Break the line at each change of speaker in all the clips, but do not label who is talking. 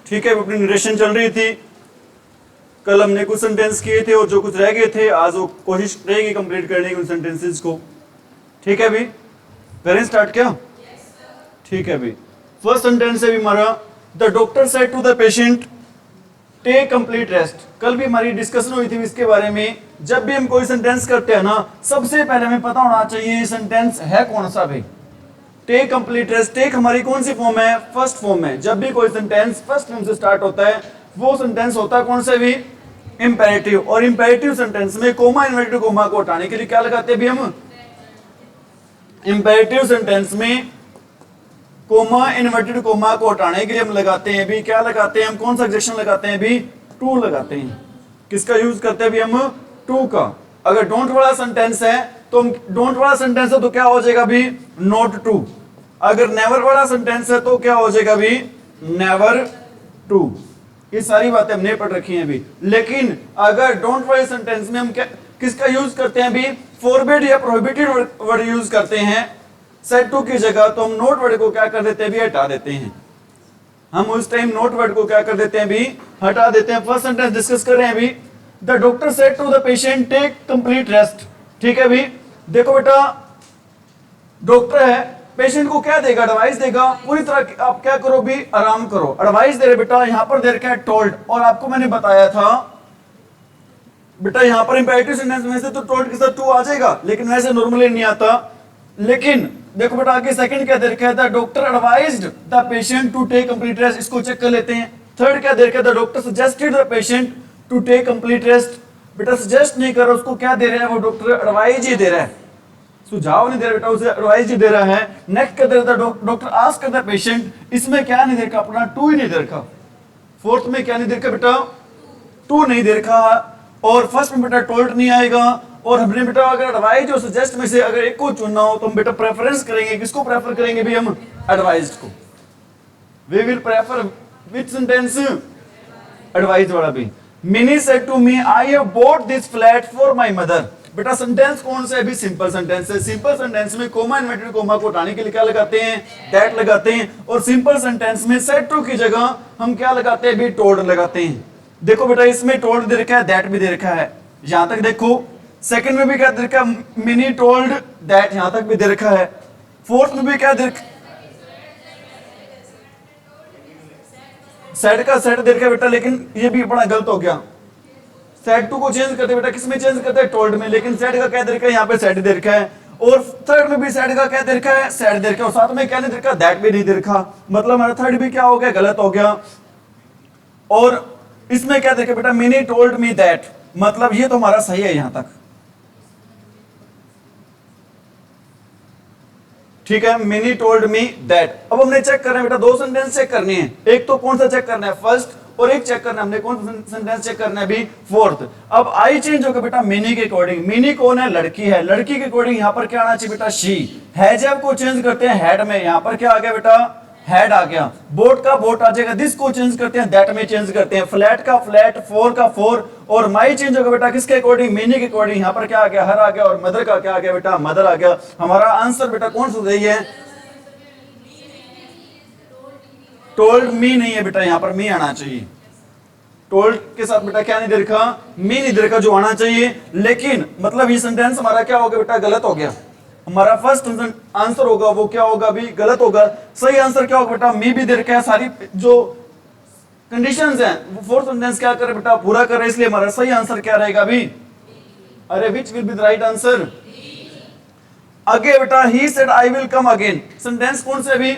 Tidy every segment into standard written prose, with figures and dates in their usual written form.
ठीक है, अपनी नरेशन चल रही थी। कल हमने कुछ सेंटेंस किए थे और जो कुछ रह गए थे आज वो कोशिश रहेगी कंप्लीट करने की उन सेंटेंसेस को। ठीक है, अभी करें स्टार्ट क्या? ठीक है, अभी फर्स्ट सेंटेंस है हमारा, the doctor said to the patient take complete rest. कल भी हमारी डिस्कशन हुई थी इसके बारे में। जब भी हम कोई सेंटेंस करते हैं ना, सबसे पहले हमें पता होना चाहिए सेंटेंस है कौन सा भाई। टेक कंप्लीट रेस्ट, टेक हमारी कौन सी फॉर्म है? फर्स्ट फॉर्म है। जब भी कोई सेंटेंस फर्स्ट फॉर्म से स्टार्ट होता है वो सेंटेंस होता है कौन सा भी? इंपेरेटिव। और इंपेरेटिव सेंटेंस में कोमा इन्वर्टेड कोमा को हटाने के लिए क्या लगाते हैं भी हम? इंपेरेटिव सेंटेंस में कोमा इन्वर्टेड कोमा को हटाने के लिए हम लगाते हैं भी क्या लगाते हैं हम? कौन सा एग्जेक्शन लगाते हैं भी? टू लगाते हैं। किसका यूज करते हैं भी हम? टू का। अगर डोंट वाला सेंटेंस है तो डोंट वाला सेंटेंस है तो क्या हो जाएगा भी? Not to. अगर नेवर वाला सेंटेंस है तो क्या हो जाएगा भी? Never to. ये सारी बातें हमने पढ़ रखी हैं अभी। लेकिन अगर डोंट वाले सेंटेंस में हम क्या किसका यूज करते हैं भी? फॉरबिड या प्रोहिबिटेड वर्ड यूज करते हैं सेड टू की जगह, तो हम नोट वर्ड को क्या कर देते हैं भी? हटा देते हैं। हम उस टाइम नोट वर्ड को क्या कर देते हैं भी? हटा देते हैं। फर्स्ट सेंटेंस डिस्कस कर रहे हैं अभी, the doctor said to the patient take complete rest. ठीक है भी, देखो बेटा डॉक्टर है, पेशेंट को क्या देगा? एडवाइस देगा। पूरी तरह आप क्या करो भी? आराम करो। एडवाइस दे रहे बेटा, यहां पर दे रखा है टोल्ड। और आपको मैंने बताया था बेटा यहां पर इंपेरेटिव सेंटेंस में से तो टोल्ड के साथ टू आ जाएगा, लेकिन वैसे नॉर्मली नहीं आता। लेकिन देखो बेटा आगे सेकंड क्या दे रखा है? The doctor advised the patient to take complete rest. इसको चेक कर लेते हैं। थर्ड क्या दे रखा है? The doctor suggested the patient to take complete rest. बेटा सजेस्ट नहीं कर रहा, उसको क्या दे रहा है? वो डॉक्टर एडवाइज ही दे रहा है, सुझाव नहीं दे रहा बेटा, उसे एडवाइस ही दे रहा है। नेक्स्ट क्या दे रहा है? Doctor ask the patient. इसमें क्या नहीं दे रखा? अपना टू ही नहीं दे रखा। फोर्थ में क्या नहीं दे रखा बेटा? टू नहीं दे रखा। और फर्स्ट में बेटा टोल्ड नहीं आएगा। और हमने बेटा अगर एडवाइज और सजेस्ट में से अगर एक को चुनना हो तो हम बेटा प्रेफरेंस करेंगे। किसको प्रेफर करेंगे भी हम? एडवाइज्ड को। We will prefer which sentence? Advise वाला भी। Mini said to me I have bought this flat for my mother. बेटा सेंटेंस कौन सा है भी? सिंपल सेंटेंस है। सिंपल सेंटेंस में कोमा इन्वर्टेड कोमा को हटाने के लिए क्या लगाते हैं? दैट लगाते हैं। और सिंपल सेंटेंस में सेड टू की जगह हम क्या लगाते हैं भी? टोल्ड लगाते हैं। देखो बेटा इसमें टोल्ड दे रखा है, दैट भी दे रखा है। यहां तक देखो सेकंड में भी क्या दे रखा है? मिनी टोल्ड दैट, यहां तक भी दे रखा है। फोर्थ में भी क्या दे रखा? सेड का सेड दे रखा है बेटा, लेकिन ये भी बड़ा गलत हो गया। सेड टू को चेंज करते बेटा, किस में चेंज करते हैं? टोल्ड में। लेकिन सेड का क्या दे रखा है? यहाँ पे सेड दे रखा है। और थर्ड में भी सेड का क्या दे रखा है? सेड दे रखा है। और साथ में क्या नहीं दे रखा? दैट भी नहीं दे रखा। मतलब हमारा थर्ड भी क्या हो गया? गलत हो गया। और इसमें क्या देखा बेटा? मिनी टोल्ड मी दैट, मतलब ये तो हमारा सही है यहां तक। ठीक है, मिनी टोल्ड मी दैट। अब हमने चेक करना है बेटा, दो सेंटेंस चेक करने हैं। एक तो कौन सा चेक करना है? फर्स्ट। और एक चेक करना है हमने कौन सा सेंटेंस चेक करना है भी? फोर्थ। अब आई चेंज होगा बेटा मिनी के अकॉर्डिंग। मिनी कौन है? लड़की है। लड़की के अकॉर्डिंग यहां पर क्या आना चाहिए बेटा? शी है। जब को चेंज करते हैं हेड में, यहां पर क्या आ गया बेटा? हेड आ गया। बोट का बोट आ जाएगा। दिस को चेंज करते हैं दैट में चेंज करते हैं। फ्लैट का फ्लैट, फोर का फोर। और माई चेंज होगा बेटा किसके अकॉर्डिंग? मीनी के अकॉर्डिंग। यहां पर क्या आ गया? हर आ गया। और मदर का क्या आ गया बेटा? मदर आ गया। हमारा आंसर बेटा कौन सा सही है? टोल्ड मी नहीं है बेटा, यहां पर मी आना चाहिए। टोल्ड के साथ बेटा क्या नहीं दे रखा? मी नहीं दे रखा, जो आना चाहिए। लेकिन मतलब ये सेंटेंस हमारा क्या हो गया बेटा? गलत हो गया। हमारा फर्स्ट आंसर होगा वो क्या होगा भी? गलत होगा। सही आंसर क्या होगा बेटा? मी भी दे रखा है। सारी जो कंडीशंस हैं वो फोर्थ सेंटेंस क्या करे बेटा? पूरा करे। इसलिए हमारा सही आंसर क्या रहेगा भी? अरे विच will be the right answer? आगे बेटा he said I will come again. Sentence कौन सा भी?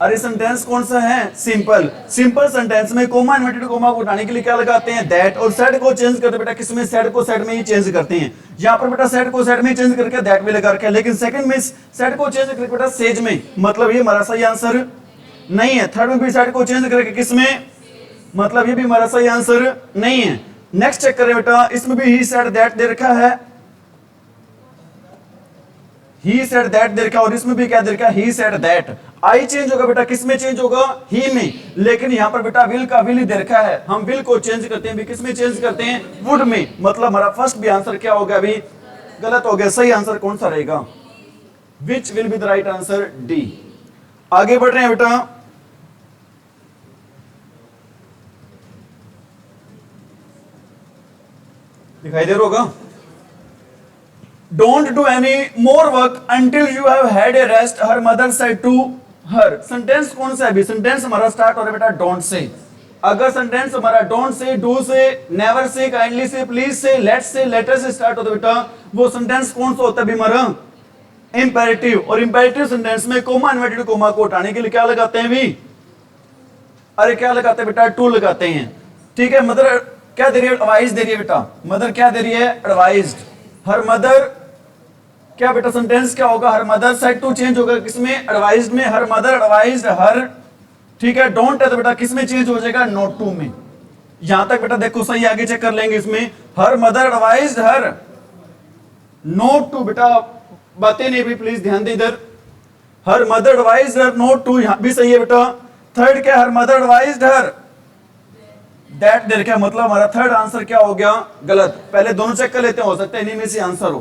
अरे सेंटेंस कौन सा है? सिंपल। सिंपल सेंटेंस में कोमा इन्वर्टेड कोमा को हटाने के लिए क्या लगाते हैं? दैट। और सेड को चेंज करते बेटा किसमें? सेड को सेड में ही चेंज करते हैं। यहां पर बेटा सेड को सेड में चेंज करके दैट भी लगा रखा है। लेकिन सेकंड में सेड को चेंज करके बेटा सेज में, मतलब ये हमारा सही आंसर नहीं है। थर्ड में भी सेड को चेंज करके किसमें? मतलब ये भी हमारा सही आंसर नहीं है। नेक्स्ट चेक करें बेटा, इसमें भी ही सेड दैट दे रखा है। ही सेड दैट दे रखा। और इसमें भी क्या दे रखा? ही सेड दैट। आई चेंज होगा बेटा किसमें चेंज होगा? ही में। लेकिन यहां पर बेटा विल का विल ही दे रखा है। हम विल को चेंज करते हैं भी किसमें चेंज करते हैं? वुड में। मतलब हमारा फर्स्ट भी आंसर क्या हो गया अभी? गलत हो गया। सही आंसर कौन सा रहेगा? Which will be the right answer? D. आगे बढ़ रहे हैं बेटा, दिखाई दे रहा होगा। Don't do any more work until you have had a rest, her mother said to her. Sentence कौन सा है अभी? सेंटेंस हमारा स्टार्ट हो रहा है बेटा डोंट से। अगर सेंटेंस हमारा डोंट से, डू से, नेवर से, काइंडली से, प्लीज से, लेट से, लेटर से स्टार्ट होता है बेटा, वो सेंटेंस कौन सा होता है अभी हमारा? इंपेरेटिव। और इंपेरेटिव सेंटेंस में कोमा इन्वर्टेड कोमा को हटाने के लिए क्या लगाते हैं भी? अरे क्या लगाते हैं बेटा? टू लगाते हैं। ठीक है, मदर क्या दे रही है? एडवाइस दे रही है बेटा। मदर क्या दे रही है? एडवाइज्ड। हर मदर क्या बेटा? सेंटेंस क्या होगा? Her mother said to change होगा किसमें? एडवाइज्ड में। Her mother advised her. ठीक है, डोंट है तो बेटा किसमें चेंज हो जाएगा? नॉट टू में। यहां तक बेटा देखो सही, आगे चेक कर लेंगे इसमें। Her mother advised her not to. बेटा बातें नहीं भी, प्लीज ध्यान दे इधर। Her mother advised her not to, यहां भी सही है बेटा। थर्ड क्या? Her mother advised her that there. क्या मतलब हमारा थर्ड आंसर क्या हो गया? गलत। पहले दोनों चेक कर लेते हैं, हो सकता है इन्हीं में से आंसर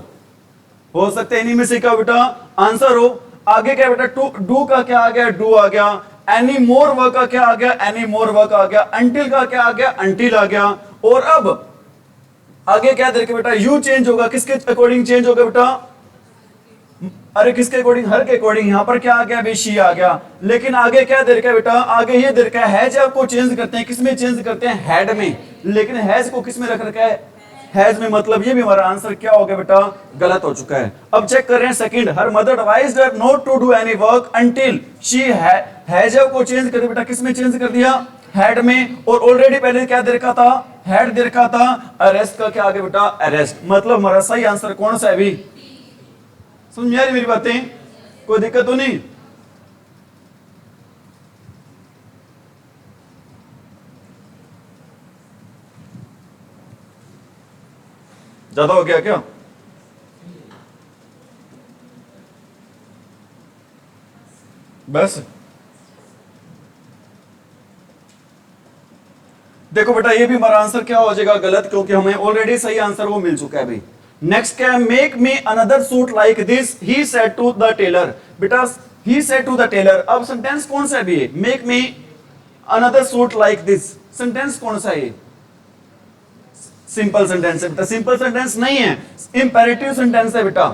हो सकता है इन्हीं में से क्या बेटा आंसर हो। आगे क्या बेटा? टू, डू का क्या आ गया? डू आ गया। एनी मोर वर्क का क्या आ गया? एनी मोर वर्क आ गया। अंटिल का क्या आ गया? अंटिल आ गया। और अब आगे क्या देखिए बेटा? यू चेंज होगा, किसके अकॉर्डिंग चेंज होगा बेटा? अरे किसके अकॉर्डिंग? हर के अकॉर्डिंग। यहां पर क्या आ गया? बेशी आ गया। लेकिन आगे क्या दे रखा है बेटा? आगे ये दे रखा है हैज को चेंज करते हैं, किसमें चेंज करते हैं? हैड में। लेकिन हैज को किसमें रख रखा है? हैज में। मतलब ये भी हमारा आंसर क्या हो गया बेटा? गलत हो चुका है। अब चेक कर रहे हैं second. Her mother advised her not to do any work until she has को चेंज कर बेटा, किसमें चेंज कर दिया? हैड में। और ऑलरेडी पहले क्या दे रखा था? हैड दे रखा था। अरेस्ट का क्या आ गया बेटा? अरेस्ट। मतलब हमारा सही आंसर कौन सा है अभी? समझ में आ रही मेरी बातें? कोई दिक्कत तो नहीं? ज्यादा हो गया क्या? बस देखो बेटा, ये भी हमारा आंसर क्या हो जाएगा? गलत, क्योंकि हमें ऑलरेडी सही आंसर वो मिल चुका है भाई। नेक्स्ट क्या है? Make me another suit like this he said to the tailor. बेटा he said to the tailor. अब सेंटेंस कौन सा है भी? Make me another suit like this. Sentence कौन सा है? सिंपल सेंटेंस है बेटा। सिंपल सेंटेंस नहीं है, इंपेरेटिव सेंटेंस है बेटा।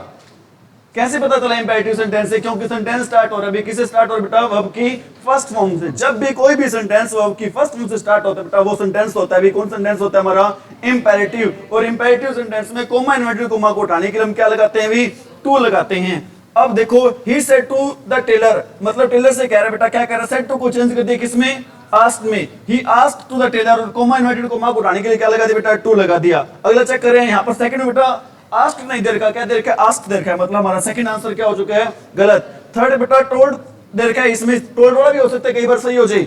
कैसे पता चला इंपेरेटिव सेंटेंस है? क्योंकि सेंटेंस स्टार्ट हो रहा है, किससे स्टार्ट हो रहा है बेटा? वर्ब की फर्स्ट फॉर्म से। जब भी कोई भी सेंटेंस वर्ब की फर्स्ट फॉर्म से स्टार्ट होता है बेटा, वो सेंटेंस होता है भी कौन सेंटेंस होता है हमारा? इंपेरेटिव। और इंपेरेटिव सेंटेंस में कोमा इन्वर्टेड कोमा को उठाने के लिए हम क्या लगाते हैं भी? टू लगाते हैं। अब देखो he said to the tailor, मतलब टेलर से कह रहा है बेटा, क्या कह रहा है? सेड टू को चेंज कर दिया किसमें? आस्क्ड में। He asked to the tailor, और कोमा इन्वर्टेड कोमा को उठाने के लिए क्या लगा दिया बेटा? टू लगा दिया। अगला चेक कर रहे हैं, यहां पर सेकंड में बेटा आस्क्ड नहीं दे रखा, क्या दे रखा है? आस्क्ड दे रखा है। मतलब हमारा सेकंड आंसर क्या हो चुका है? गलत। थर्ड बेटा टोल्ड दे रखा है, इसमें टोल्ड वाला भी हो सकता है, कई बार सही हो जाए,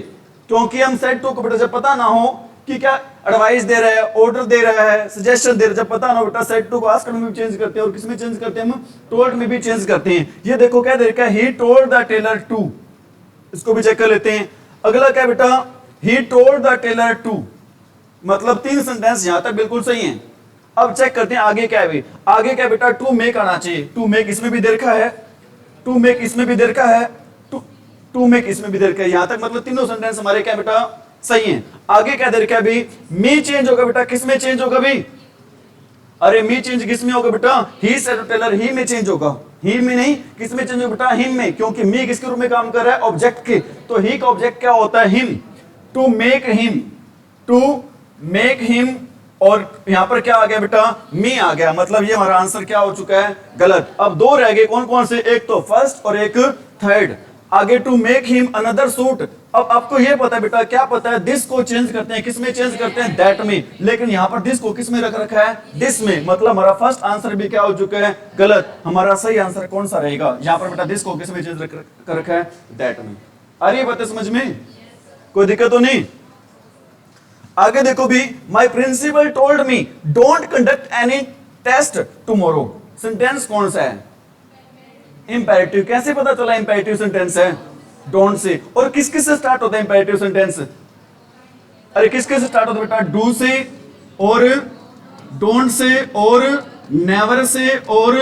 क्योंकि हम सेड टू को बेटा जब पता ना हो कि क्या एडवाइस दे रहा है, ऑर्डर दे रहा है, सजेशन दे रहा है, जब पता ना हो बेटा सेड टू को आस्क्ड में भी चेंज करते हैं और किसमें चेंज करते हैं? हम टोल्ड में भी चेंज करते हैं। ये देखो क्या दे रखा है? He told the tailor to. इसको भी चेक कर लेते हैं। अगला क्या बेटा? He told the tailor to. मतलब तीन सेंटेंस यहां तक बिल्कुल सही हैं। अब चेक करते हैं आगे क्या है भी। आगे क्या बेटा? टू मेक आना चाहिए। टू मेक इसमें भी दे रखा है, टू मेक इसमें भी दे रखा है, टू मेक इसमें भी दे रखा है। यहां तक मतलब तीनों सेंटेंस हमारे क्या बेटा? सही हैं। आगे क्या दे रखा है भी? मी चेंज होगा बेटा, किसमें चेंज होगा भी? अरे मी चेंज किसमें होगा बेटा? ही सेड टू टेलर, ही में चेंज होगा। ही में नहीं, किसमें चेंज होगा बेटा? हिम में, क्योंकि मी किसके रूप में काम कर रहा है? ऑब्जेक्ट के। तो ही का ऑब्जेक्ट क्या होता है? Him. To make him, to make him. और यहां पर क्या आ गया बेटा? मी आ गया। मतलब ये हमारा आंसर क्या हो चुका है? गलत। अब दो रह गए, कौन कौन से? एक तो फर्स्ट और एक थर्ड। आगे to make him another suit. अब आपको ये पता है बेटा, क्या पता है? दिस को चेंज करते हैं, किसमें चेंज करते हैं? दैट में। लेकिन यहां पर दिस को किसमें रख रखा है? दिस में। मतलब हमारा फर्स्ट आंसर भी क्या हो चुका है? गलत। हमारा सही आंसर कौन सा रहेगा? यहां पर बेटा दिस को किसमें चेंज कर रखा है? दैट में। आ रही है बात समझ में? कोई दिक्कत तो नहीं? आगे देखो भी, my principal told me don't conduct any test tomorrow. Sentence कौन सा है? इंपेरेटिव। कैसे पता चला इंपेरेटिव सेंटेंस है? Don't say. और किस किस से स्टार्ट होता है इंपेरेटिव सेंटेंस? अरे किस किस से स्टार्ट होता है बेटा? डू से, और डोंट से, और नेवर से, और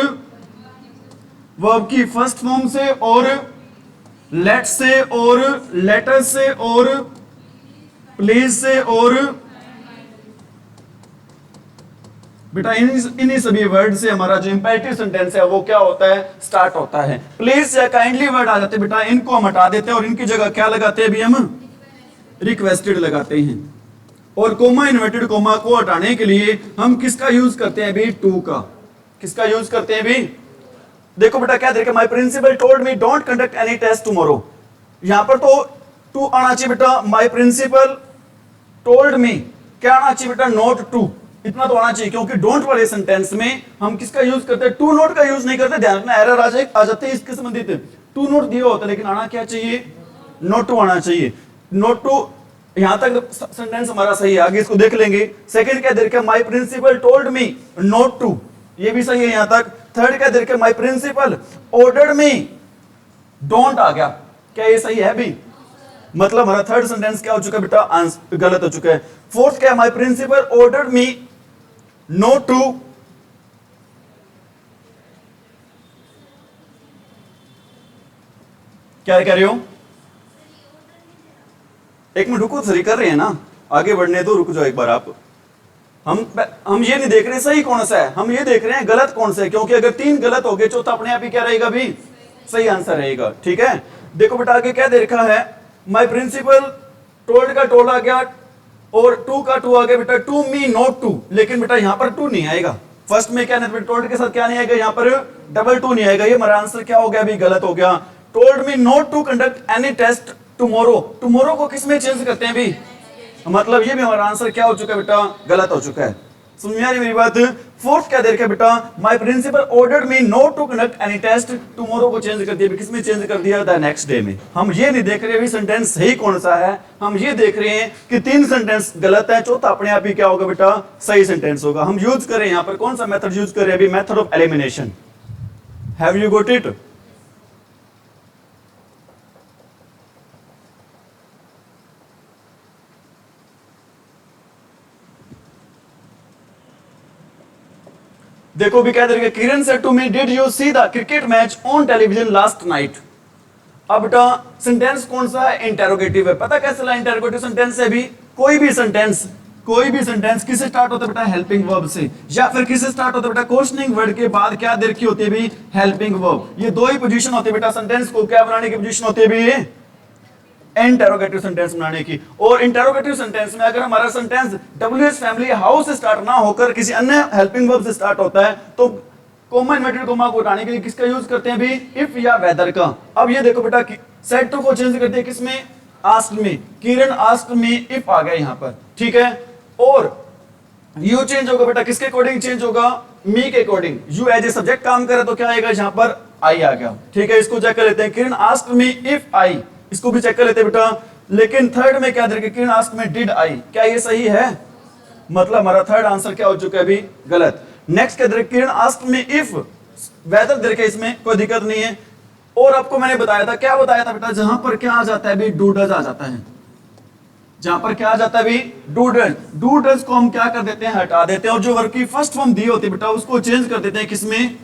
वर्ब की फर्स्ट फॉर्म से, और लेट से, और लेटर से, और प्लीज से, और बेटा इन्हीं सभी वर्ड से हमारा जो इंपेरेटिव सेंटेंस है वो क्या होता है, स्टार्ट होता है। प्लीज या काइंडली वर्ड आ जाते हैं बेटा, इनको हम हटा देते हैं और इनकी जगह क्या लगाते हैं अभी हम, रिक्वेस्टेड लगाते हैं। और कोमा इन्वर्टेड कोमा को हटाने के लिए हम किसका यूज करते हैं अभी, टू का। किसका यूज करते हैं अभी, देखो बेटा क्या देखा, my principal told me don't conduct any test tomorrow. यहां पर तो टू आना चाहिए बेटा, माय प्रिंसिपल टोल्ड मी क्या आना चाहिए बेटा, नोट टू, इतना तो आना चाहिए, क्योंकि डोंट वाले सेंटेंस में हम किसका यूज करते हैं, टू नोट का यूज नहीं करते। ध्यान रखना, एरर आ जाते हैं इसके संबंधित। टू नोट दिया होता है लेकिन आना क्या चाहिए, नोट टू आना चाहिए। नोट टू, यहां तक सेंटेंस हमारा सही है, आगे इसको देख लेंगे। सेकंड क्या देखा, my principal told me not to, ये भी सही है यहां तक। थर्ड क्या देखा, my principal ordered me, don't आ गया, क्या ये सही है भी, मतलब हमारा थर्ड सेंटेंस क्या हो चुका है बेटा, आंसर गलत हो चुका है। फोर्थ क्या, my principal ordered me not to, क्या कह रहे हो, एक मिनट रुको, सही कर रहे हैं ना, आगे बढ़ने दो, रुक जाओ एक बार आप। हम ये नहीं देख रहे सही कौन सा है, हम ये देख रहे हैं गलत कौन सा है, क्योंकि अगर तीन गलत हो गए चौथा अपने आप ही क्या रहेगा भी, सही आंसर रहेगा। ठीक है, देखो बेटा आगे क्या दे रखा है, माय प्रिंसिपल टोल्ड का टोल्ड आ गया और टू का टू आ गया बेटा, टू मी नोट टू, लेकिन बेटा यहां पर टू नहीं आएगा। फर्स्ट में क्या नहीं, टोल्ड के साथ क्या नहीं आएगा, यहां पर डबल टू नहीं आएगा, ये हमारा आंसर क्या हो गया अभी, गलत हो गया। Told me not to conduct any test tomorrow, tomorrow को किस में चेंज करते हैं भी, मतलब ये भी हमारा आंसर क्या हो चुका है बेटा, गलत हो चुका है। समझ में आ रही मेरी बात। फोर्थ क्या दे रखा है बेटा, my principal ordered me not to conduct any test tomorrow को चेंज कर दिया, किस में चेंज कर दिया, द नेक्स्ट डे में। हम ये नहीं देख रहे अभी सेंटेंस सही कौन सा है, हम ये देख रहे हैं कि तीन सेंटेंस गलत है, चौथा अपने आप ही क्या होगा बेटा, सही सेंटेंस होगा। हम यूज करें यहाँ पर कौन सा मेथड यूज करें अभी, method of elimination. Have you got it? देखो भी क्या देगा, Kiran said to me did you see the cricket match on television last night. अब बेटा सेंटेंस कौन सा है, इंटेरोगेटिव है। पता कैसे चला इंटेरोगेटिव सेंटेंस है भी, कोई भी सेंटेंस किससे स्टार्ट होता है बेटा, हेल्पिंग वर्ब से, या फिर किससे स्टार्ट होता है बेटा, क्वेश्चनिंग वर्ड के बाद क्या दे रखी होती है भी, हेल्पिंग वर्ब। ये दो ही पोजीशन होती है बेटा सेंटेंस को क्या बनाने की पोजीशन होती है भी, इंटेरोगेटिव सेंटेंस बनाने की। और इंटेरोगेटिव सेंटेंस में अगर हमारा सेंटेंस डब्ल्यूएच फैमिली हाउस से स्टार्ट ना होकर किसी अन्य हेल्पिंग वर्ब से स्टार्ट होता है तो कॉमा इन्वर्टेड कॉमा को हटाने के लिए किसका यूज करते हैं भी, इफ या वेदर का। अब ये देखो बेटा सेड टू को चेंज करते हैं किसमें, आस्क्ड में, किरण आस्क्ड मी इफ आ गया यहां पर, ठीक है। और यू चेंज होगा बेटा किसके अकॉर्डिंग चेंज होगा, मी के according. You as a subject काम करे तो क्या आएगा, यहां पर आई आ गया, ठीक है। इसको चेक कर लेते हैं, किरण आस्क्ड मी इफ आई, इसको भी चेक कर लेते हैं बेटा। लेकिन थर्ड में क्या देखिए, किरण आस्क्ड मी डिड आई, क्या ये सही है, मतलब हमारा थर्ड आंसर क्या हो चुका है अभी, गलत। नेक्स्ट क्या देखिए, किरण आस्क्ड मी इफ वेदर देखिए, इसमें कोई दिक्कत नहीं है। और आपको मैंने बताया था, क्या बताया था बेटा, जहां पर क्या आ जाता है अभी, डू डज आ जाता है, जहां पर क्या आ जाता है अभी, डू डज। डू डज को हम क्या कर देते हैं, हटा देते हैं, और जो वर्ब की फर्स्ट फॉर्म दी होती है बेटा उसको चेंज कर देते हैं किसमें,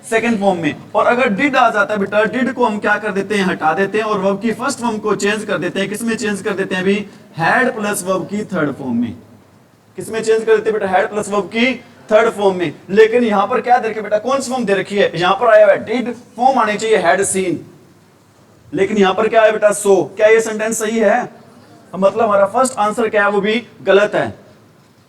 सेकंड फॉर्म में। और अगर डिड आ जाता है बेटा, डिड को हम क्या कर देते हैं, हटा देते हैं, और वर्ब की फर्स्ट फॉर्म को चेंज कर देते हैं किसमें, चेंज कर देते हैं अभी, हैड प्लस वर्ब की थर्ड फॉर्म में। किसमें चेंज कर देते हैं बेटा, हैड प्लस वर्ब की थर्ड फॉर्म में। लेकिन यहां पर क्या दे रखी है बेटा, कौन सी फॉर्म दे रखी है, यहां पर आया हुआ है डिड, फॉर्म आनी चाहिए हैड सीन, लेकिन यहां पर क्या है बेटा, सो। क्या ये सेंटेंस सही है, मतलब हमारा फर्स्ट आंसर क्या है वो भी गलत है,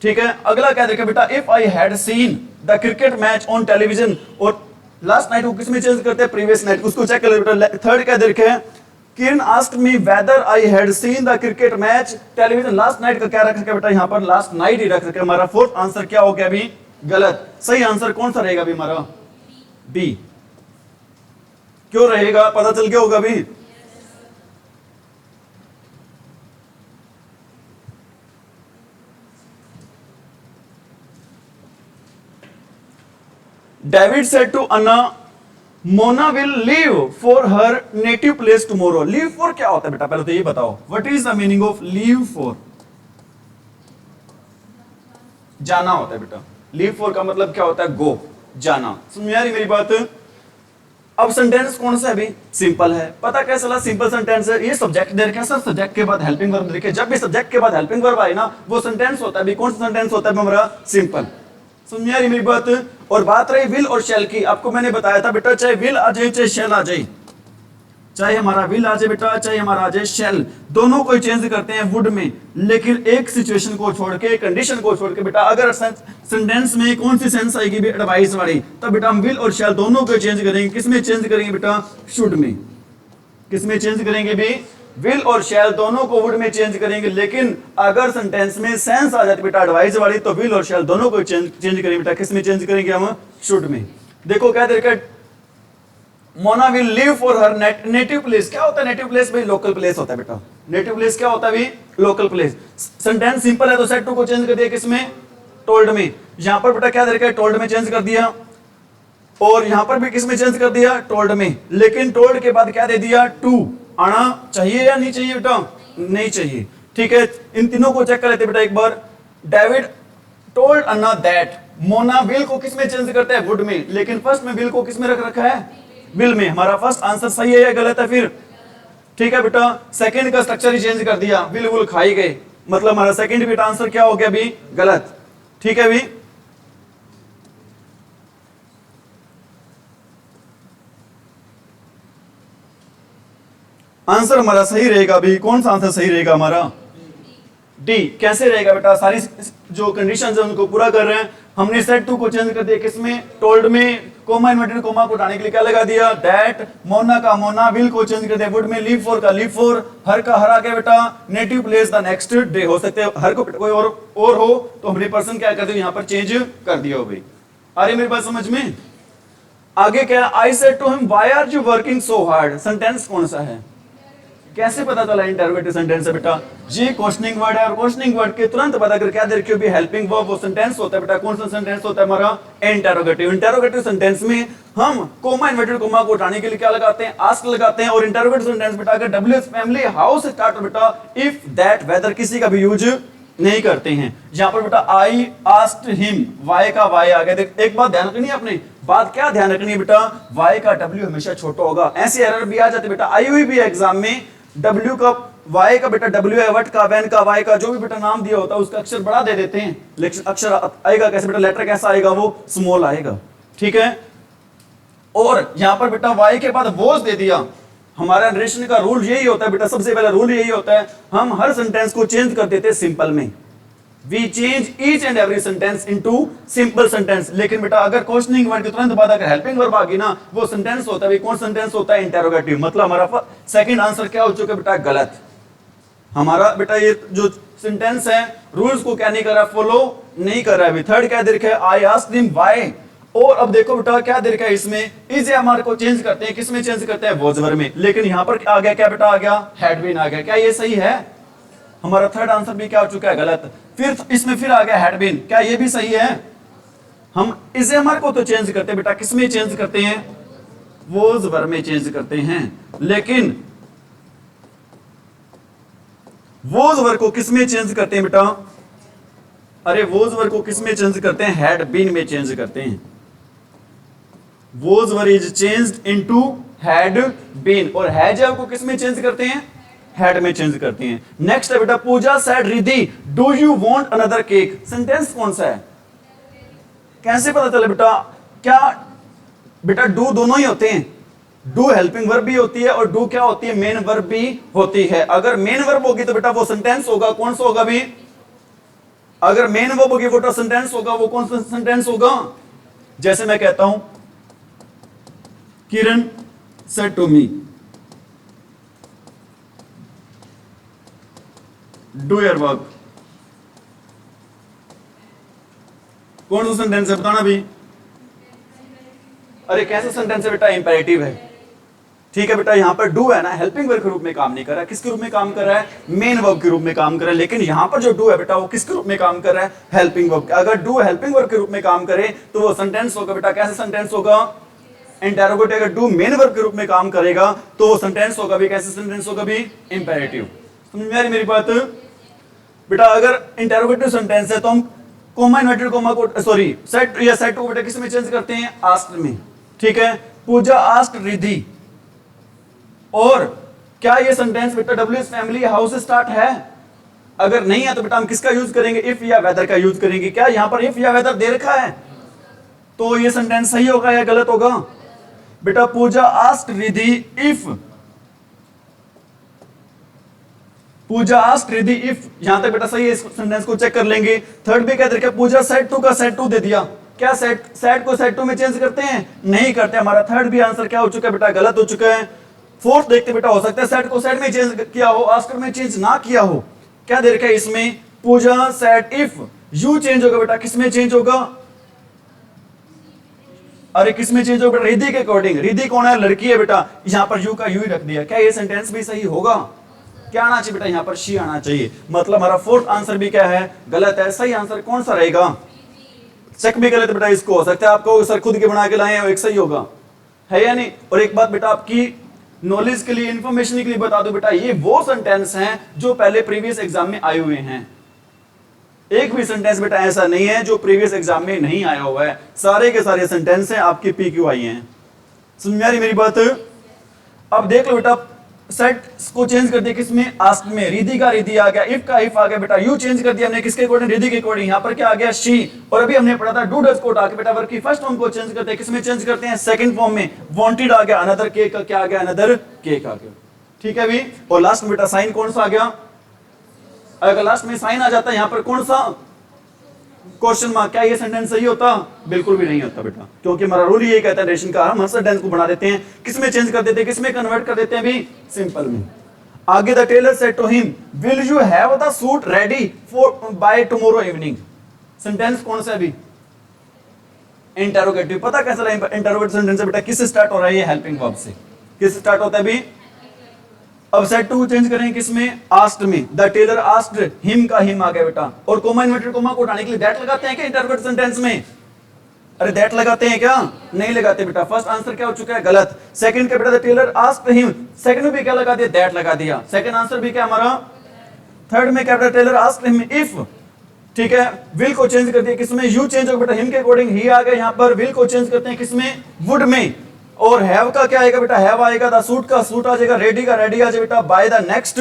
ठीक है। अगला क्या देखा बेटा, if I had seen the cricket match on television, और लास्ट नाइट को किसमें चेंज करते हैं, प्रीवियस नाइट, उसको चेक कर बेटा। थर्ड क्या देखे, Kiran asked me whether I had seen the cricket match television last night का क्या रख रखा बेटा, यहां पर लास्ट नाइट ही रख रखा। हमारा फोर्थ आंसर क्या हो गया अभी, गलत। सही आंसर कौन सा रहेगा अभी हमारा, बी। क्यों रहेगा, पता चल गया होगा अभी। David said to Anna Mona will leave for her native place tomorrow. Leave for क्या होता है बेटा, पहले तो ये बताओ, what is the meaning of leave for, जाना होता है बेटा। लीव फॉर का मतलब क्या होता है, गो, जाना। समझ में आ रही मेरी बात। अब सेंटेंस कौन सा है अभी, सिंपल है। पता कैसे चला सिंपल सेंटेंस है, ये सब्जेक्ट दे रखा है सर, सब्जेक्ट के बाद हेल्पिंग वर्ब देखे, जब भी सब्जेक्ट के बाद हेल्पिंग वर्ब आए ना वो सेंटेंस होता है अभी, कौन सा सेंटेंस होता है हमारा, सिंपल। समझ आ रही मेरी बात। और बात रही विल और शेल की, आपको मैंने बताया था बेटा चाहे विल आ जाए चाहे शेल आ जाए, चाहे हमारा विल आ जाए बेटा चाहे हमारा आ जाए शेल, दोनों को चेंज करते हैं वुड में। लेकिन एक सिचुएशन को छोड़ के, कंडीशन को छोड़ के बेटा, अगर सेंटेंस में कौन सी सेंस आएगी भी एडवाइस वाली, तब बेटा हम विल और शेल दोनों को चेंज करेंगे। किसमें चेंज करेंगे बेटा? शुड में। किसमें चेंज करेंगे भी? विल और शैल दोनों को वुड में चेंज करेंगे। लेकिन अगर सेंटेंस में सेंस आ जाती बेटा एडवाइस वाली, तो विल और शैल दोनों को चेंज करेंगे बेटा। किसमें चेंज करेंगे हम? शुड में। देखो क्या देखा, Mona will live for her native place. क्या होता है नेटिव प्लेस? भाई लोकल प्लेस होता है बेटा। नेटिव प्लेस क्या होता है भाई? Local place. सेंटेंस सिंपल है तो सेट टू को चेंज कर दिया किसमें? टोल्ड में। यहां पर बेटा क्या देखा, टोल्ड में चेंज कर दिया, और यहां पर भी किसमें चेंज कर दिया? टोल्ड में। लेकिन टोल्ड के बाद क्या दे दिया? टू। आना चाहिए या नहीं चाहिए बेटा? नहीं चाहिए। ठीक है, इन तीनों को चेक कर लेते बेटा एक बार। David told Anna that. Mona will को किसमें चेंज करता है? वुड में। लेकिन फर्स्ट में विल को किसमें रख रखा है? विल में। हमारा फर्स्ट आंसर सही है या गलत है फिर? ठीक है बेटा, सेकंड का स्ट्रक्चर ही चेंज कर दिया, विल वुल खाई गए, मतलब हमारा सेकंड बेटा आंसर क्या हो गया भी? गलत। ठीक है भी, आंसर हमारा सही रहेगा भी। कौन सा आंसर सही रहेगा हमारा? डी। कैसे रहेगा बेटा? सारी जो कंडीशंस है उनको पूरा कर रहे हैं। हमने सेट टू को चेंज कर दिया किसमें? टोल्ड में। कोमा इन्वर्टेड कोमा को हटाने के लिए क्या लगा दिया? दैट। मोना का मोना, विल को चेंज कर दिया वुड में, लीव फॉर का लीव फॉर, हर का हर आ गया बेटा native place the next day. हो सकते हैं हर को कोई और हो तो हमने पर्सन क्या कर दिया यहां पर चेंज कर दिया हो भाई। आ रही मेरी बात समझ में? आगे क्या? I said to him why are you working so hard. Sentence कौन सा है? कैसे पता चला इंटरोगेटिव सेंटेंस है बेटा? जी क्वेश्चनिंग वर्ड है, और क्वेश्चनिंग वर्ड के तुरंत पता कर क्या दे रखी हो भी? Helping verb. वो सेंटेंस होता है बेटा, कौन सा सेंटेंस होता है हमारा? इंटरोगेटिव। इंटरोगेटिव सेंटेंस में हम कोमा इन्वर्टेड कोमा को उठाने के लिए क्या लगाते हैं? आस्क लगाते हैं। और इंटरोगेटिव सेंटेंस बेटा अगर डब्ल्यूएच फैमिली हाउ से स्टार्ट हो बेटा, इफ दैट वेदर किसी का भी यूज नहीं करते हैं। यहां पर बेटा आई आस्क्ड हिम, वाई का वाई आ गया। देख एक बात ध्यान रखनी है आपने, बात क्या ध्यान रखनी है बेटा? वाई का डब्ल्यू हमेशा छोटा होगा। ऐसी एरर भी आ जाती बेटा, आई हुई भी एग्जाम में। W का Y का बेटा W है, वट का वैन का Y का जो भी बेटा नाम दिया होता है उसका अक्षर बड़ा दे देते हैं, लेकिन अक्षर आएगा कैसे बेटा? लेटर कैसा आएगा? वो स्मॉल आएगा। ठीक है, और यहां पर बेटा Y के बाद वॉज दे दिया। हमारा नरेशन का रूल यही होता है बेटा, सबसे पहला रूल यही होता है, हम हर सेंटेंस को चेंज कर देते हैं सिंपल में। We change each and every sentence into simple sentence। लेकिन बेटा अगर क्वेश्चनिंग वर्ड के तुरंत बाद अगर हेल्पिंग वर्ब आ गई ना, वो सेंटेंस होता है, कौन सेंटेंस होता है? इंटरोगेटिव। मतलब हमारा सेकंड आंसर क्या हो चुका है बेटा? गलत। हमारा बेटा ये जो सेंटेंस है रूल्स को क्या नहीं कर रहा? फॉलो नहीं कर रहा है। थर्ड क्या दे रखा है? आई आस्क्ड हिम व्हाई। और अब देखो बेटा क्या दे रखा है इसमें? इज हमारे को चेंज करते हैं, किसमें चेंज करते हैं? वॉज वर्ब में। लेकिन यहां पर आ गया क्या बेटा? आ गया हैड बीन आ गया। क्या ये सही है? हमारा थर्ड आंसर भी क्या हो चुका है? गलत। फिर इसमें फिर आ गया हैड बीन। क्या ये भी सही है? हम इसे हमारे को तो चेंज करते हैं बेटा, किसमें चेंज करते हैं? वॉज वर्ब में चेंज करते हैं। लेकिन वॉज वर्ब को किसमें चेंज करते हैं बेटा? अरे वॉज वर्ब को किसमें चेंज करते हैं? हैड बीन में चेंज करते हैं। Was verb is changed into had been. और हैज को किसमें चेंज करते हैं? हेड में चेंज करते हैं। नेक्स्ट है बेटा Pooja said Riddhi do you want another cake. Sentence कौन सा है? कैसे पता चले बेटा? क्या बेटा डू दोनों ही होते हैं। डू हेल्पिंग वर्ब भी होती है और डू क्या होती है? मेन वर्ब भी होती है। अगर मेन वर्ब होगी तो बेटा वो सेंटेंस होगा। कौन सा होगा भी? अगर मेन वर्ब होगी वो सेंटेंस होगा। वो कौन सा सेंटेंस होगा? जैसे मैं कहता हूं Kiran said to me do your work. कौन सा सेंटेंस है बताना भी? अरे कैसा सेंटेंस है बेटा? इंपेरेटिव है। ठीक है बेटा, यहां पर डू है ना, हेल्पिंग वर्ब के रूप में काम नहीं कर रहा है। किसके रूप में काम कर रहा है? मेन वर्ब के रूप में काम कर रहा है। लेकिन यहां पर जो डू है बेटा वो किसके रूप में काम कर रहा है? Helping verb. अगर डू हेल्पिंग वर्ब के रूप में काम करे तो वो सेंटेंस होगा बेटा। कैसा सेंटेंस होगा? इंटरोगेटिव। अगर डू मेन वर्ब के रूप में काम करेगा तो वो सेंटेंस होगा भी कैसे? सेंटेंस होगा भी इंपेरेटिव। समझ में आ रही मेरी बात बेटा? अगर इंटरोगेटिव सेंटेंस है तो हम कोमा इन्वर्टेड कोमा को सॉरी सेट या सेट को बेटा किस में चेंज करते हैं? आस्क्ड में। ठीक है, पूजा आस्क्ड रिद्धि। और क्या ये सेंटेंस बेटा डब्ल्यूएच फैमिली हाउस से स्टार्ट है? अगर नहीं है तो बेटा हम किसका यूज करेंगे? इफ या वेदर का यूज करेंगे। क्या यहां पर इफ या वेदर दे रखा है? तो ये सेंटेंस सही होगा या गलत होगा? बेटा Pooja asked Riddhi if, Pooja asked Riddhi if, यहां तक बेटा सही है, इस सेंटेंस को चेक कर लेंगे। थर्ड भी कहते हैं पूजा सेड टू का सेड टू दे दिया, क्या सेड को सेड टू में चेंज करते हैं? नहीं करते। हमारा थर्ड भी आंसर क्या हो चुका है बेटा? गलत हो चुका है। फोर्थ देखते बेटा, हो सकता है सेड को सेड में चेंज किया हो, आस्क्ड में चेंज ना किया हो। क्या दे रखा है इसमें? पूजा सेड इफ, यू चेंज होगा बेटा, किसमें चेंज होगा? अरे किसमें चेंज होगा बेटा? रिद्धि के अकॉर्डिंग। रिद्धि कौन है? लड़की है बेटा, यहां पर यू का यू ही रख दिया। क्या ये सेंटेंस भी सही होगा? क्या आना चाहिए बेटा? यहां पर शी आना चाहिए। मतलब हमारा फोर्थ आंसर भी क्या है? गलत है। सही आंसर कौन सा रहेगा? चेक भी गलत बेटा इसको, हो सकता है आपको सर खुद के बना के लाए हो, एक सही होगा, है या नहीं? और एक बात बेटा आपकी नॉलेज के लिए, इंफॉर्मेशन के लिए बता दो बेटा, ये वो सेंटेंस हैं जो पहले प्रीवियस एग्जाम में आए हुए हैं। एक भी सेंटेंस बेटा ऐसा नहीं है जो प्रीवियस एग्जाम में नहीं आया हुआ है, सारे के सारे सेंटेंस हैं आपके पीक्यू आई हैं। समझ में आ रही मेरी बात? अब देख लो बेटा, सेट को चेंज कर दिया किसमें? आस्क्ड में। रिद्धि का रिद्धि आ गया, इफ का इफ आ गया बेटा, यू चेंज कर दिया हमने किसके अकॉर्डिंग? रिद्धि के अकॉर्डिंग। यहां पर क्या आ गया? शी। और अभी हमने पढ़ा था डू डज को उठा के बेटा वर्ब की फर्स्ट फॉर्म को चेंज करते हैं, किसमें चेंज करते हैं? सेकंड फॉर्म में। वांटेड आ गया, अनदर केक का क्या आ गया? अनदर केक आ गया। ठीक है भी। और लास्ट में बेटा साइन कौन सा आ गया? अगर लास्ट में साइन आ जाता है यहां पर कौन सा? Question mark. क्या ये सेंटेंस सही होता? बिल्कुल भी नहीं होता बेटा, क्योंकि हमारा रूल ये कहता है रेशन का, हम हर सेंटेंस को बना देते हैं, किसमें चेंज कर देते हैं? किसमें कन्वर्ट कर देते हैं भी? सिंपल में। आगे the tailor said to him, will you have the suit ready for by tomorrow evening. Sentence कौन सा है अभी? इंटरोगेटिव। पता कैसा रहा इंटरोगेटिव सेंटेंस है बेटा? किस स्टार्ट हो रहा है? ये हेल्पिंग वर्ब से। किस स्टार्ट होता है अभी? अब सेड टू चेंज करें किसमें? आस्क्ड में। द टेलर आस्क्ड हिम का हिम आ गया बेटा। और कोमा इन्वर्टेड कोमा को उठाने के लिए दैट लगाते हैं क्या इंटरोगेटिव सेंटेंस में? अरे दैट लगाते हैं क्या? नहीं लगाते बेटा। फर्स्ट आंसर क्या हो चुका है? गलत। सेकंड का बेटा the tailor asked him, second में भी क्या लगा दिया? दैट लगा दिया। सेकंड आंसर भी क्या हमारा? थर्ड में क्या बेटा? Tailor asked him if. ठीक है। विल को चेंज कर दिया किसमें? यू चेंज होगा बेटा, हिम के अकॉर्डिंग ही आ गया। यहां पर विल को चेंज करते हैं किसमें? वुड में। और हैव का क्या आएगा बेटा? हैव आएगा। द सूट का सूट आ जाएगा। रेडी का रेडी आ जाएगा बेटा। By the next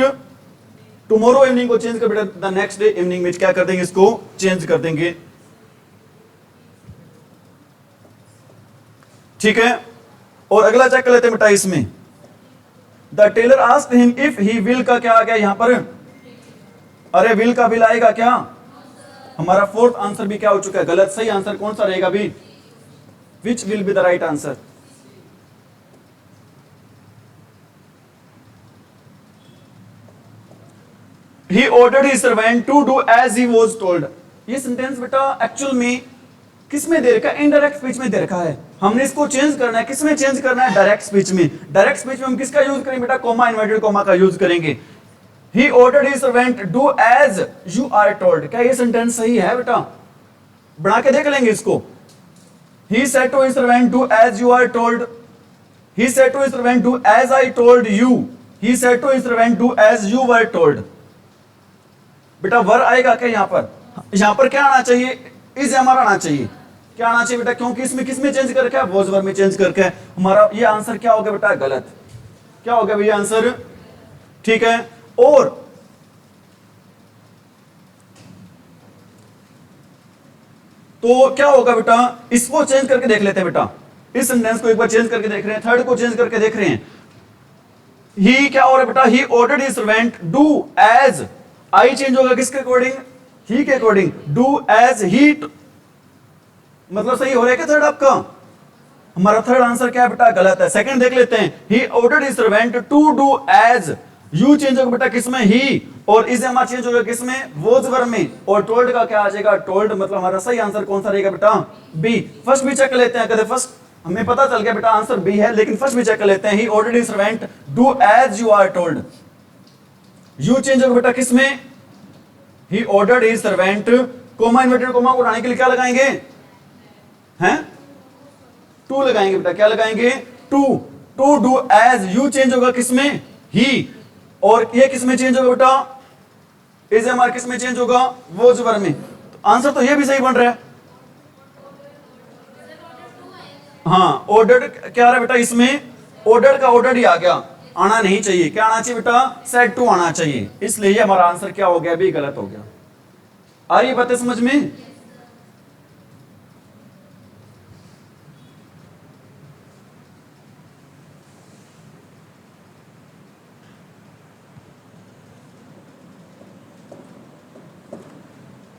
tomorrow evening को चेंज कर बेटा, द नेक्स्ट डे इवनिंग में क्या कर देंगे? इसको चेंज कर देंगे। ठीक है। और अगला चेक कर लेते हैं बेटा इसमें, the tailor asked him if he will का क्या आ गया यहां पर? अरे विल का विल आएगा क्या? हमारा फोर्थ आंसर भी क्या हो चुका है? गलत। सही आंसर कौन सा रहेगा भी? विच will be the right answer? He ordered his servant to do as he was told. ये सेंटेंस बेटा एक्चुअल में किसमें दे रखा है? इनडायरेक्ट स्पीच में दे रखा है। हमने इसको चेंज करना है, किसमें चेंज करना है? डायरेक्ट स्पीच में। डायरेक्ट स्पीच में हम किसका यूज करेंगे बेटा? कोमा इन्वर्टेड कोमा का यूज करेंगे। He ordered his servant do as you are told. क्या ये सेंटेंस सही है बेटा? बना के देख लेंगे इसको। He said to his servant do as you are told. He said to his servant do as I told you. He said to his servant do as you were told. बेटा वर आएगा क्या यहां पर? यहां पर क्या आना चाहिए? इज हमारा आना चाहिए। क्या आना चाहिए बेटा? क्योंकि इसमें किसमें चेंज कर रखा है? वॉज वर में चेंज करके। हमारा ये आंसर क्या हो गया बेटा? गलत। क्या हो गया भैया आंसर? ठीक है। और तो क्या होगा बेटा? इसको चेंज करके देख लेते हैं बेटा। इस सेंटेंस को एक बार चेंज करके देख रहे हैं, थर्ड को चेंज करके देख रहे हैं। ही क्या हो रहा है बेटा? He ordered his servant do as, I change होगा किसके अकॉर्डिंग? ही के अकॉर्डिंग। डू एज ही, मतलब सही हो रहा है क्या थर्ड आपका? हमारा थर्ड आंसर क्या है बेटा? गलत है। सेकंड देख लेते हैं। He ordered his servant to do as, you change होगा बेटा किसमें? ही। और इज हमारा चेंज होगा किसमें? वॉज वर में। और टोल्ड का क्या आ जाएगा? टोल्ड। मतलब हमारा सही आंसर कौन सा रहेगा बेटा? बी। फर्स्ट भी चेक कर लेते हैं। कहते फर्स्ट हमें पता चल गया बेटा आंसर बी है, लेकिन फर्स्ट भी चेक कर लेते हैं। He ordered his servant do as you are told, you change होगा बेटा किसमें? He ordered his servant, comma inverted comma को उठाने के लिए क्या लगाएंगे? हैं? टू लगाएंगे बेटा। क्या लगाएंगे? To. To do as, you change होगा किसमें? ही। और ये किसमें चेंज होगा बेटा? इज एम आर किसमें चेंज होगा? वॉज वर में। तो आंसर तो ये भी सही बन रहा है। हाँ, ऑर्डर्ड क्या आ रहा है बेटा इसमें? ऑर्डर्ड का ऑर्डर्ड ही आ गया, आना नहीं चाहिए। क्या आना चाहिए बेटा? सेड टू आना चाहिए। इसलिए हमारा आंसर क्या हो गया? भी गलत हो गया। आ रही बातें समझ में?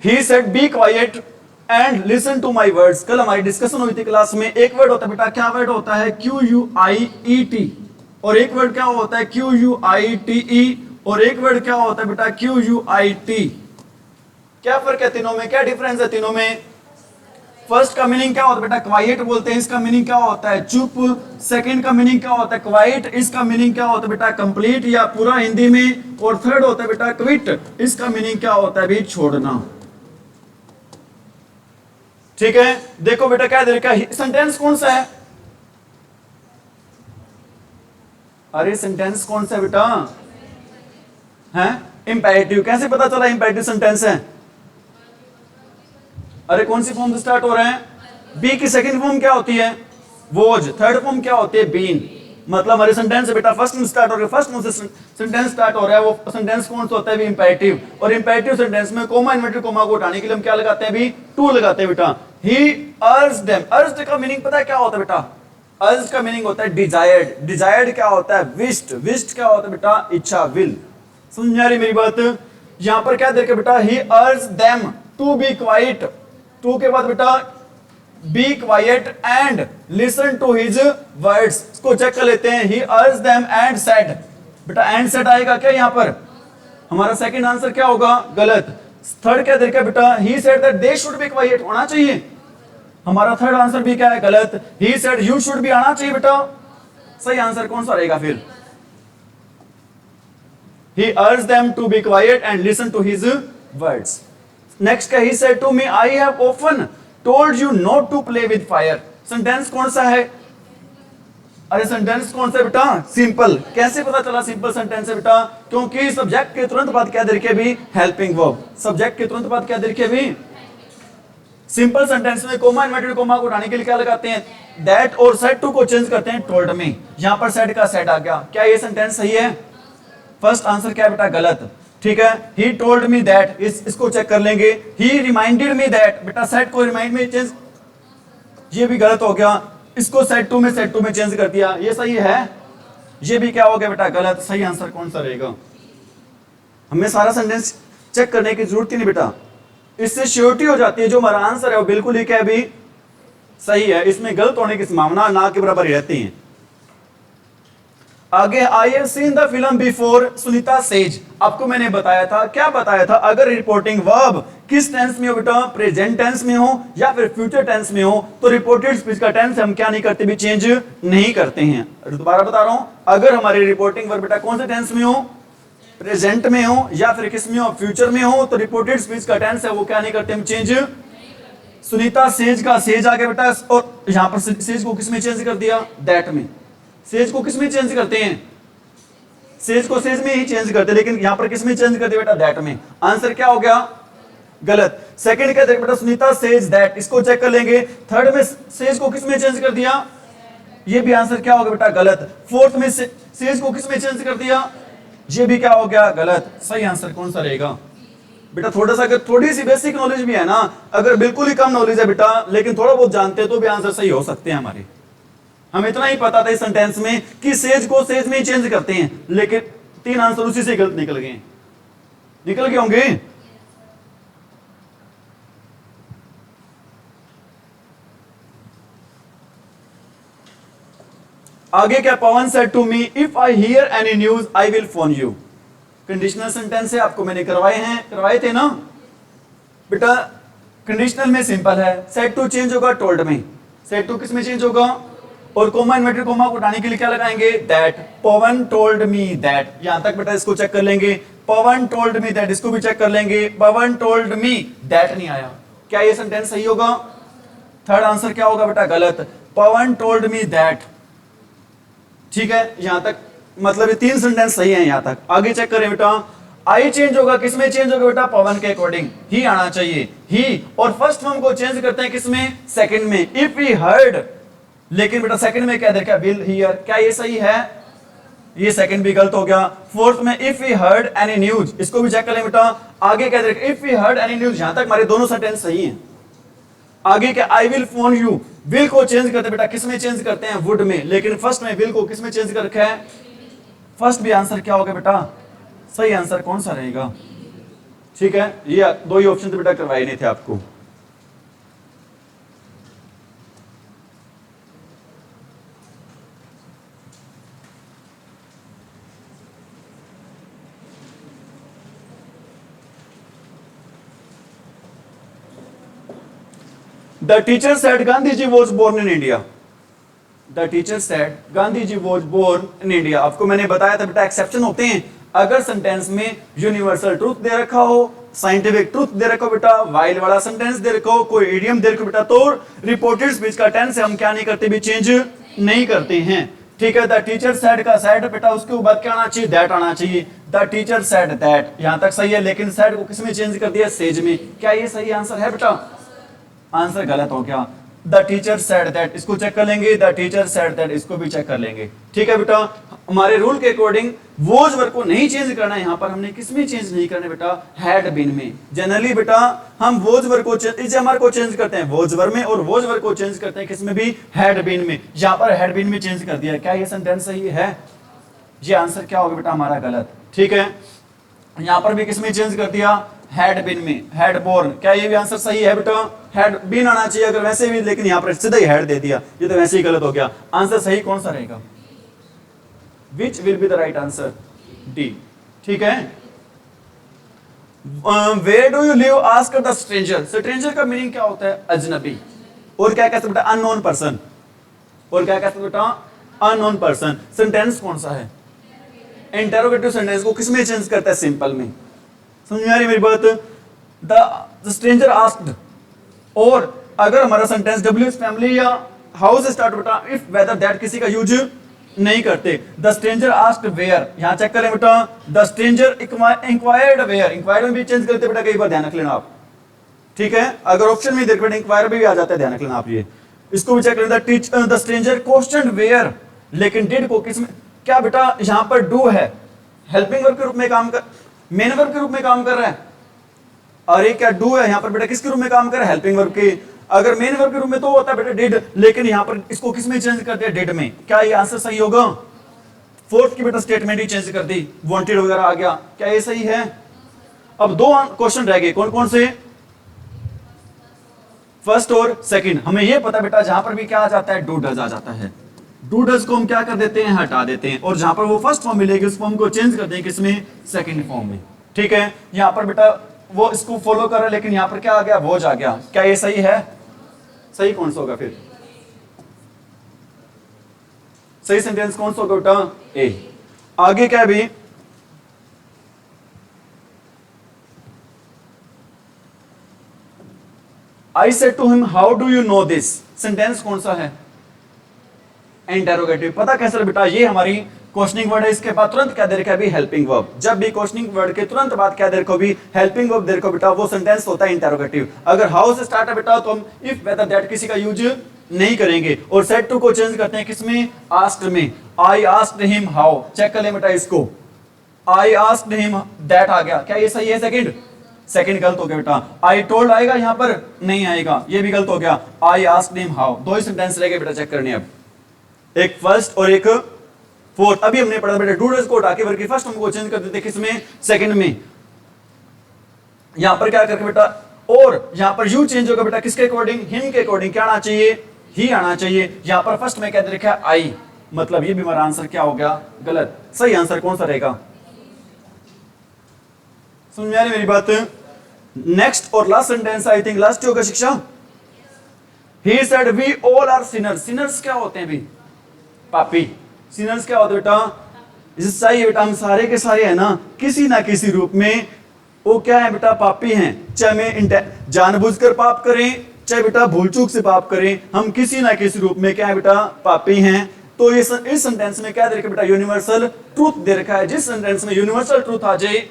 He said be quiet and listen to my words. कल हमारी डिस्कशन हुई थी क्लास में, एक वर्ड होता है बेटा, क्या वर्ड होता है, QUIET, और एक वर्ड क्या होता है QUITE, और एक वर्ड क्या होता है बेटा QUIT। क्या फर्क है तीनों में, क्या डिफरेंस है तीनों में? फर्स्ट का मीनिंग क्या होता है बेटा, क्वाइट बोलते हैं, इसका मीनिंग क्या होता है, चुप। सेकंड का मीनिंग क्या होता है, क्वाइट, इसका मीनिंग क्या होता है बेटा, कंप्लीट या पूरा हिंदी में। और थर्ड होता है बेटा क्विट, इसका मीनिंग क्या होता है भी, छोड़ना। ठीक है, देखो बेटा क्या दे रखा है, सेंटेंस कौन सा है, अरे सेंटेंस कौन सा है बेटा, है इंपेरेटिव। कैसे पता चला इंपेरेटिव सेंटेंस है? अरे कौन सी फॉर्म से स्टार्ट हो रहे हैं, बी की सेकंड फॉर्म क्या होती है, वोज, थर्ड फॉर्म क्या होती है, बीन। मतलब हमारे सेंटेंस बेटा फर्स्ट में स्टार्ट हो रहा है, फर्स्ट में से सेंटेंस स्टार्ट हो रहा है, वो सेंटेंस कौन सा होता है भी, इंपेरेटिव। और इंपेरेटिव सेंटेंस में कोमा इन्वर्टेड कोमा को उठाने के लिए हम क्या लगाते हैं भी, टू लगाते हैं बेटा। ही अर्ज्ड देम, अर्ज्ड का मीनिंग पता है क्या होता है बेटा, अर्ज्ड का मीनिंग होता है डिजायर्ड, डिजायर्ड क्या होता है, विश्ड, विश्ड क्या होता है बेटा, इच्छा, विल। समझ आ रही मेरी बात? यहां पर क्या देखिए बेटा, he urged them to be quiet, to के बाद बेटा be quiet and listen to his words. इसको चेक कर लेते हैं, he urged them and said, बेटा एंड सेड आएगा क्या यहां पर, हमारा सेकंड आंसर क्या होगा, गलत। थर्ड क्या देखा बेटा, he said that they should be quite, होना चाहिए, हमारा थर्ड आंसर भी क्या है, गलत। He said you should be आना चाहिए बेटा, सही आंसर कौन सा रहेगा फिर, he urged them to be quiet and listen to his words. Next का he said to me, I have often told you not to play with fire. Sentence कौन सा है, अरे सेंटेंस कौन सा है बेटा, सिंपल। कैसे पता चला सिंपल सेंटेंस है बेटा, क्योंकि सब्जेक्ट के तुरंत बाद क्या दे रखी है भी, हेल्पिंग वर्ब। सब्जेक्ट के तुरंत बाद क्या दे रखी है भी, सिंपल सेंटेंस में कोमा इन्वर्टेड कोमा को उठाने के लिए क्या लगाते हैं, दैट, और सेड टू को चेंज करते हैं टोल्ड में। यहां पर सेड का सेड आ गया, क्या ये सेंटेंस सही है? फर्स्ट आंसर क्या है बेटा, गलत। ठीक है, ही टोल्ड मी दैट, इसको चेक कर लेंगे, ही रिमाइंडेड मी दैट, बेटा सेट को रिमाइंड में चेंज, ये भी गलत हो गया। इसको सेट टू में चेंज कर दिया, ये सही है, ये भी क्या हो गया बेटा, गलत। सही आंसर कौन सा रहेगा? हमें सारा सेंटेंस चेक करने की जरूरत ही नहीं बेटा, इससे श्योरिटी हो जाती है जो हमारा आंसर है वो बिल्कुल ही क्या भी सही है, इसमें गलत होने की संभावना ना के बराबर ही रहती है। आगे, I have seen the film before, Sunita says. आपको मैंने बताया था, क्या बताया था, अगर रिपोर्टिंग वर्ब किस टेंस में हो बेटा, प्रेजेंट टेंस में हो या फिर फ्यूचर टेंस में हो, तो रिपोर्टेड स्पीच का टेंस हम क्या नहीं करते भी, चेंज नहीं करते हैं। दोबारा बता रहा हूं, अगर हमारी रिपोर्टिंग वर्ब बेटा कौन से टेंस में हो, प्रेजेंट में हो या फिर किस में हो, फ्यूचर में हो, तो रिपोर्टेड स्पीच का टेंस है वो क्या नहीं करते हम, चेंज। सुनीता सेज का सेज आ गया बेटा, और यहां पर सेज को किस में चेंज कर दिया, दैट में। सेज को किस में चेंज करते हैं, सेज को सेज में ही चेंज करते हैं, लेकिन यहां पर किस में चेंज कर दिया बेटा, दैट में। आंसर क्या हो गया, गलत। सेकंड क्या देख बेटा, सुनीता सेज दैट, इसको चेक कर लेंगे। थर्ड में सेज को किस में चेंज कर दिया, ये भी आंसर क्या होगा बेटा, गलत। फोर्थ में सेज को किस में चेंज कर दिया, ये भी क्या हो गया, गलत। सही आंसर कौन सा रहेगा बेटा? थोड़ा सा, अगर थोड़ी सी बेसिक नॉलेज भी है ना, अगर बिल्कुल ही कम नॉलेज है बेटा लेकिन थोड़ा बहुत जानते हैं तो भी आंसर सही हो सकते हैं हमारे। हमें इतना ही पता था इस सेंटेंस में कि सेज को सेज में ही चेंज करते हैं, लेकिन 3 आंसर उसी से गलत निकल गए, निकल गए होंगे। आगे क्या, Pawan said to me, if I hear any news I will phone you. Conditional sentence है, आपको मैंने करवाए थे ना बेटा। कंडीशनल में सिंपल है, सेड टू चेंज होगा टोल्ड में, सेड टू किस में चेंज होगा, और कोमा इन्वर्टेड कोमा को उठाने के लिए क्या लगाएंगे, that. Pawan told me that, यहां तक बेटा इसको चेक कर लेंगे। पवन टोल्ड मी दैट, इसको भी चेक कर लेंगे। पवन टोल्ड मी दैट नहीं आया, क्या ये सेंटेंस सही होगा? थर्ड आंसर क्या होगा बेटा, गलत। पवन टोल्ड मी दैट, ठीक है, यहां तक मतलब ये 3 सेंटेंस सही है यहां तक। आगे चेक करें बेटा, आई चेंज होगा, किस में चेंज होगा बेटा, पवन के अकॉर्डिंग ही आना चाहिए, ही। और फर्स्ट फॉर्म को चेंज करते हैं किस में, सेकंड में, इफ ही हर्ड। लेकिन बेटा सेकंड में क्या देखा, विल हियर, क्या ये सही है, ये सेकंड भी गलत हो गया। फोर्थ में if he heard any news, इसको भी चेक कर लें बेटा। आगे क्या देखा, if he heard any news, यहां तक हमारे दोनों सेंटेंस सही हैं। आगे क्या, आई विल फोन यू, विल को चेंज करते बेटा किस में चेंज करते हैं, वुड में, लेकिन फर्स्ट में विल को किस में चेंज कर रखा है, फर्स्ट भी आंसर क्या होगा बेटा, सही आंसर कौन सा रहेगा? ठीक है, ये दो ही ऑप्शन तो बेटा करवाए नहीं थे आपको। The teacher said Gandhiji was born in India. The teacher said Gandhiji was born in India. आपको मैंने बताया था बेटा एक्सेप्शन होते हैं अगर सेंटेंस में यूनिवर्सल ट्रूथ दे रखा हो, साइंटिफिक ट्रूथ दे रखा हो बेटा, वाइल वाला सेंटेंस दे रखा हो, कोई इडियम दे रखा हो बेटा, तो रिपोर्टेड स्पीच का टेंस हम क्या नहीं करते भी चेंज नहीं करते हैं। ठीक है, द टीचर सेड का सेड बेटा उसके बाद क्या आना चाहिए, दैट आना चाहिए। द टीचर सेड दैट, यहां तक सही है, लेकिन सेड को किस में चेंज कर दिया, सेज में। क्या ये सही आंसर है बेटा? आंसर गलत हो गया। द टीचर सेड दैट, इसको चेक कर लेंगे, द टीचर सेड दैट, इसको भी चेक कर लेंगे। ठीक है बेटा, हमारे रूल के अकॉर्डिंग वोज वर्ब को नहीं चेंज करना है, यहां पर हमने किस में चेंज नहीं करना बेटा, हैड बीन में। जनरली बेटा हम वोज वर्ब को इसे हमारे को चेंज करते हैं वोज वर्ब में, और वोज वर्ब को चेंज करते हैं किसमें भी, हैड बीन में। यहां पर हैड बीन में चेंज कर दिया। क्या ये सेंटेंस सही है? ये आंसर क्या होगा बेटा हमारा गलत। ठीक है, यहां पर भी किसमें चेंज कर दिया, हैड बीन में, हैड बोर्न। क्या ये भी आंसर सही है बेटा? हैड बीन आना चाहिए अगर वैसे भी, लेकिन यहां पर सीधा ही हैड दे दिया, ये तो वैसे ही गलत हो गया। आंसर सही कौन सा रहेगा? Which will be the right answer? D. ठीक है, where do you live ask the stranger. Stranger का मीनिंग क्या होता है? अजनबी। और क्या कहते बेटा? Unknown person. और क्या कहते बेटा? Unknown person. सेंटेंस कौन सा है? इंटरोगेटिव सेंटेंस को किसमें चेंज करता है? सिंपल में। समझ में आ रही मेरी बात? द स्ट्रेंजर आस्क्ड, और अगर हमारा सेंटेंस डब्ल्यू फैमिली या हाउस स्टार्ट बेटा, इफ वेदर दैट किसी का यूज नहीं करते। द स्ट्रेंजर आस्क्ड वेयर, यहां चेक करें बेटा, the stranger inquired where. Inquired में भी चेंज करते बेटा, कई बार ध्यान रख लेना आप। ठीक है, अगर ऑप्शन में देख बेटा इंक्वायर भी आ जाता है, ध्यान रख लेना आप। ये इसको भी चेक लेना। द स्ट्रेंजर क्वेश्चन वेयर, लेकिन डिड को किसमें, क्या बेटा यहां पर डू है, हेल्पिंग वर्ब के रूप में काम कर, मेन वर्ब के रूप में काम कर रहा है। अरे क्या डू है यहां पर बेटा किसके रूप में काम कर रहा है? हेल्पिंग वर्ब के। अगर मेन वर्ब के रूप में तो होता है बेटा डिड, लेकिन यहां पर इसको किस में चेंज कर दिया? डिड में। क्या ये आंसर सही होगा? फोर्थ की बेटा स्टेटमेंट ही चेंज कर दी, वांटेड वगैरह आ गया। क्या ये सही है? अब दो क्वेश्चन रह गए, कौन कौन से? फर्स्ट और सेकंड। हमें यह पता बेटा जहां पर भी क्या आ जाता है, डू डज आ जाता है। डू डज को हम क्या कर देते हैं? हटा देते हैं, और जहां पर वो फर्स्ट फॉर्म मिलेगी उस फॉर्म को चेंज कर देंगे किसमें? सेकंड फॉर्म में। ठीक है, यहां पर बेटा वो इसको फॉलो कर रहा है, लेकिन यहां पर क्या आ गया? वोज आ गया। क्या ये सही है? सही कौन सा होगा फिर? सही सेंटेंस कौन सा होगा बेटा? ए। आगे क्या भी, I said to him how do you know this. Sentence कौन सा है? इंटरोगेटिव। पता कैसे बेटा? ये हमारी क्वेश्चनिंग वर्ड है, इसके बाद तुरंत क्या दे रखा है? Helping verb. जब भी क्वेश्चनिंग वर्ड के तुरंत बाद क्या दे रखो? भी हेल्पिंग वर्ब दे रखो बेटा, वो सेंटेंस होता है इंटरोगेटिव। अगर हाउ से स्टार्ट है बेटा, तो हम इफ वेदर दैट किसी का यूज नहीं करेंगे, और सेड टू को चेंज करते हैं किसमें? आस्क्ड में। I asked him how, check कर ले बेटा इसको, आई आस्क्ड हिम दैट आ गया। क्या ये सही है? सेकंड। सेकंड गलत हो गया बेटा। आई टोल्ड आएगा यहां पर? नहीं आएगा, ये भी गलत हो गया। आई आस्क्ड हिम हाउ। दो ही सेंटेंस रह गए बेटा चेक करने, अब एक फर्स्ट और एक फोर्थ। अभी हमने पढ़ा बेटा डू डज को हटा के वर्ब की फर्स्ट फॉर्म को चेंज कर देते किसमें? सेकंड में। यहां पर क्या करके बेटा, और यहां पर यू चेंज होगा बेटा किसके अकॉर्डिंग? हिम के अकॉर्डिंग। क्या आना चाहिए? ही आना चाहिए। यहां पर फर्स्ट में क्या दे रखा है? आई। मतलब ये भी हमारा आंसर क्या हो गया? गलत। सही आंसर कौन सा रहेगा? समझ में आ रही मेरी बात? नेक्स्ट और last sentence, I think last होगा शिक्षा। He said we all are sinners. Sinners क्या होते हैं भी? पापी। सिनर्स क्या होते बेटा? सही है बेटा, हम सारे के सारे है ना किसी ना किसी रूप में वो क्या है बेटा? पापी हैं। चाहे मैं जानबूझकर पाप करें, चाहे बेटा भूल चूक से पाप करें, हम किसी ना किसी रूप में क्या है बेटा? पापी हैं। तो ये इस सेंटेंस में क्या दे रखा बेटा? यूनिवर्सल ट्रूथ दे रखा है। जिस सेंटेंस में यूनिवर्सल ट्रूथ आ जाए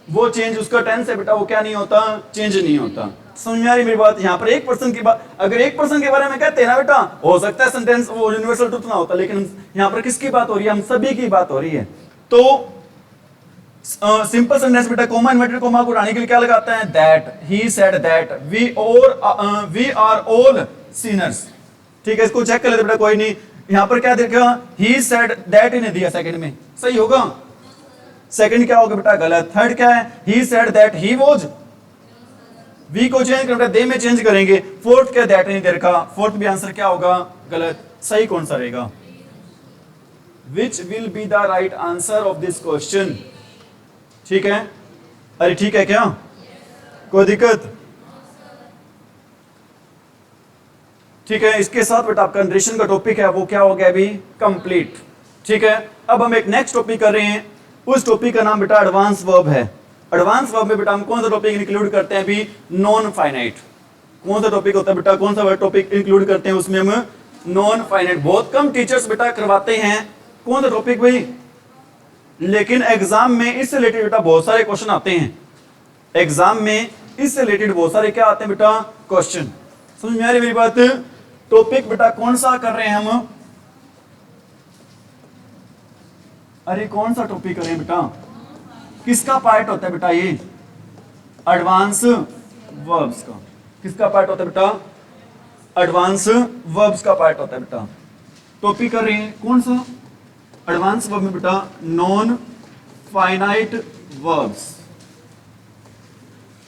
वो चेंज, उसका टेंस है बेटा, वो क्या नहीं होता? चेंज नहीं होता। समझ में आ रही मेरी बात? यहाँ पर एक पर्सन की बात, अगर एक पर्सन के बारे में कहते हैं ना बेटा, हो सकता है सेंटेंस वो यूनिवर्सल ट्रूथ ना होता, लेकिन यहाँ पर किसकी बात हो रही है? हम सभी की बात हो रही है। तो सिंपल सेंटेंस बेटा कोमा इन्वर्टेड कोमा को हटाने के लिए क्या लगाते हैं? That he said that we are all sinners. ठीक है, इसको चेक कर लेते बेटा, कोई नहीं। यहाँ पर क्या देखा? ही सेड दैट ही नहीं दिया सेकंड में, सही होगा? सेकंड क्या होगा बेटा, गलत। थर्ड क्या है, he said that he was, we को चेंज करना, दे में चेंज करेंगे। फोर्थ क्या, दैट नहीं देर का, फोर्थ भी आंसर क्या होगा, गलत। सही कौन सा रहेगा? Which will be the right answer of this question? ठीक है, अरे ठीक है क्या, कोई दिक्कत? ठीक है, इसके साथ बेटा आपका नरेशन का टॉपिक है वो क्या हो गया अभी, कंप्लीट। ठीक है, अब हम एक नेक्स्ट टॉपिक कर रहे हैं, उस टॉपिक का नाम बेटा एडवांस वर्ब है। एडवांस वर्ब में बेटा हम कौन सा टॉपिक इंक्लूड करते हैं अभी, नॉन फाइनाइट। कौन सा टॉपिक होता है बेटा, कौन सा टॉपिक इंक्लूड करते हैं उसमें हम, नॉन फाइनाइट। बहुत कम टीचर्स बेटा करवाते हैं कौन सा टॉपिक भाई, लेकिन एग्जाम में इससे रिलेटेड बेटा बहुत सारे क्वेश्चन आते हैं। एग्जाम में इससे रिलेटेड बहुत सारे क्या आते हैं बेटा, क्वेश्चन। समझ में आ रही मेरी बात? टॉपिक बेटा कौन सा कर रहे हैं हम, अरे कौन सा टॉपिक कर रहे हैं बेटा, किसका पार्ट होता है बेटा ये, एडवांस वर्ब्स का। किसका पार्ट होता है बेटा, एडवांस वर्ब्स का पार्ट होता है बेटा। टॉपिक कर रहे हैं कौन सा, एडवांस वर्ब में बेटा non finite verbs.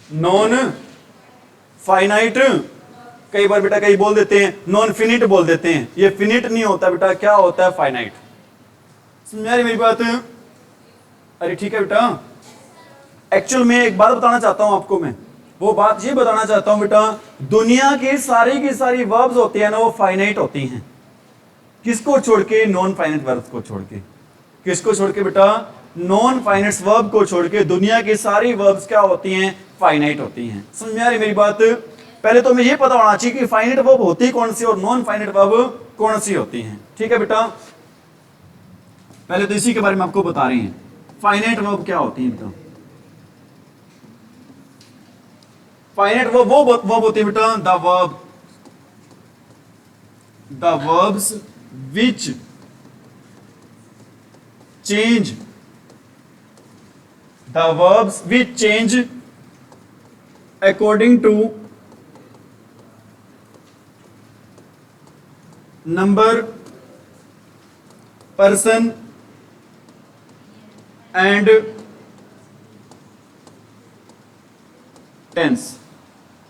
Non finite, कई बार बेटा कई बोल देते हैं नॉन फिनिट बोल देते हैं, ये फिनिट नहीं होता बेटा, क्या होता है, फाइनाइट। समझ आ रही मेरी बात? अरे ठीक है बेटा, एक्चुअल में एक बात बताना चाहता हूं आपको, मैं वो बात ये बताना चाहता हूं बेटा, दुनिया की सारी वर्ब्स होती है ना वो फाइनाइट होती हैं। किसको छोड़ के, नॉन फाइनाइट वर्ब्स को छोड़ के। किसको छोड़ के बेटा, नॉन फाइनाइट वर्ब को छोड़ के दुनिया की सारी वर्ब्स क्या होती हैं, फाइनाइट होती हैं। समझ में आ रही मेरी बात? पहले तो हमें ये पता होना चाहिए कि फाइनाइट वर्ब होती कौन सी और नॉन फाइनाइट वर्ब कौन सी होती हैं। ठीक है बेटा, पहले तो इसी के बारे में आपको बता रहे हैं, फाइनाइट वर्ब क्या होती है बेटा। फाइनाइट वर्ब वो वर्ब होती है बेटा, the verbs which change, the verbs which change according to number, person and tense।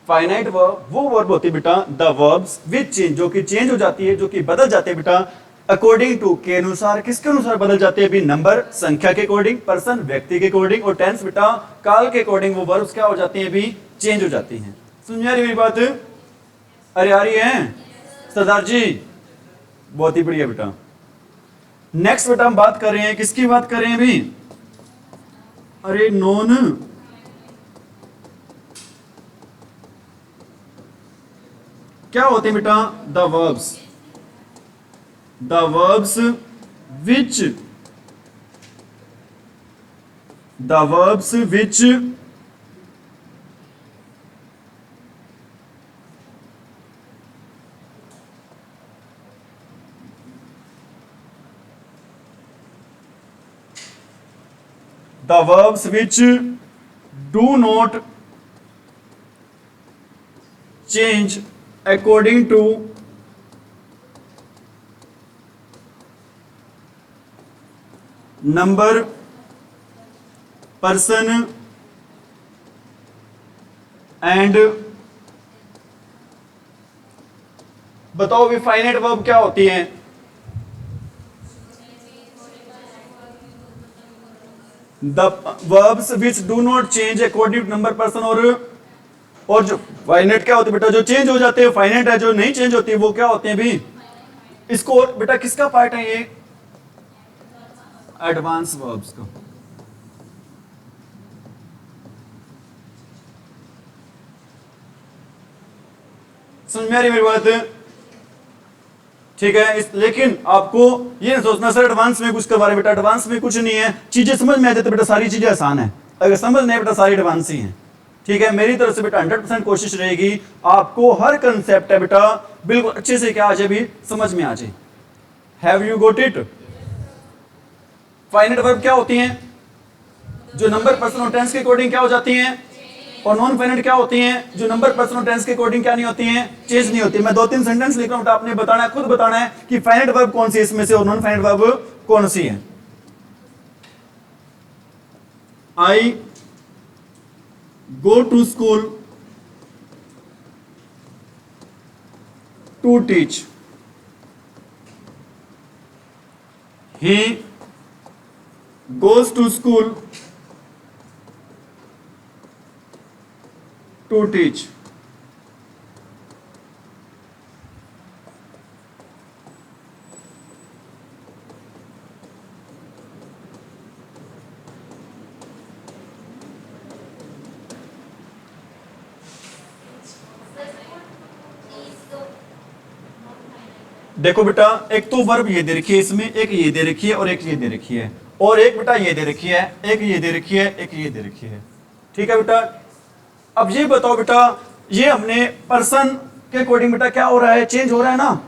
Finite verb वो वर्ब होती है बेटा, द वर्ब्स विच चेंज, जो कि चेंज हो जाती है, जो कि बदल जाते हैं बेटा, अकॉर्डिंग टू, के अनुसार। किसके अनुसार बदल जाते हैं अभी, नंबर संख्या के अकॉर्डिंग, पर्सन व्यक्ति के अकॉर्डिंग, और टेंस बेटा काल के अकॉर्डिंग वो वर्ब्स क्या हो जाती हैं अभी, चेंज हो जाती हैं। समझ में आ रही मेरी बात? अरे आ रही है सरदार जी, बहुत ही बढ़िया बेटा। नेक्स्ट बेटा हम बात कर रहे हैं, किसकी बात कर रहे हैं अभी, अरे नॉन, क्या होते हैं बेटा, the verbs, the verbs which, the verbs which the verbs which do not change according to number, person and, बताओ भी फाइनाइट वर्ब क्या होती है, the verbs which do not change according to number, person और जो finite क्या होती है बेटा, जो चेंज हो जाते हैं फाइनाइट है, जो नहीं चेंज होती है वो क्या होते हैं भी, इसको बेटा किसका पार्ट है ये, एडवांस वर्ब्स का। समझ में आ रही मेरी बात? ठीक है, लेकिन आपको ये नहीं सोचना सर एडवांस में कुछ करवा रहे बेटा, एडवांस में कुछ नहीं है, चीजें समझ में आ जाती बेटा, सारी चीजें आसान है, अगर समझ नहीं बेटा सारी एडवांस ही है। ठीक है, मेरी तरफ से बेटा 100% कोशिश रहेगी आपको हर कंसेप्ट है बेटा बिल्कुल अच्छे से क्या आ जाए भी, समझ में आ जाए। Have you got it? Finite verb क्या होती हैं, जो नंबर, पर्सन और टेंस के अकॉर्डिंग क्या हो जाती हैं, और नॉन फाइनाइट क्या होती हैं, जो नंबर, पर्सन और टेंस के अकॉर्डिंग क्या नहीं होती हैं, चेंज नहीं होती। मैं 2-3 सेंटेंस लिख रहा हूं, आपने बताना है, खुद बताना है कि फाइनाइट वर्ब कौन सी है इसमें से और नॉन फाइनाइट वर्ब कौन सी है। I go to school to teach, he goes to school to teach. देखो बेटा, एक तो वर्ब ये दे रखी है इसमें, एक ये दे रखी है और एक ये दे रखी है, और एक बेटा ये दे रखी है, एक ये दे रखी है, एक ये दे रखी है। ठीक है बेटा, अब ये बताओ बेटा, ये हमने पर्सन के अकॉर्डिंग बेटा क्या हो रहा है, चेंज हो रहा है ना।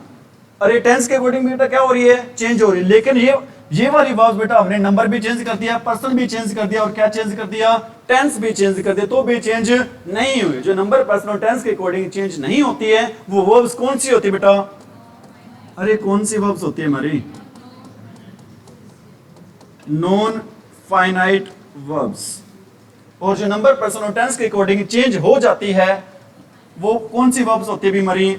अरे टेंस के अकॉर्डिंग बेटा क्या हो रही है, चेंज हो रही है। लेकिन ये वाली वर्ब बेटा हमने नंबर भी चेंज कर दिया, पर्सन भी चेंज कर दिया, और क्या चेंज कर दिया, टेंस भी चेंज कर दिया, तो भी चेंज नहीं हुई। जो नंबर पर्सन और टेंस के अकॉर्डिंग चेंज नहीं होती है वो वर्ब्स कौन सी होती है बेटा? अरे कौन सी वर्ब्स होती है हमारी? Non finite verbs. और जो नंबर पर्सन और टेंस के अकॉर्डिंग चेंज हो जाती है वो कौन सी वर्ब्स होती है भी हमारी?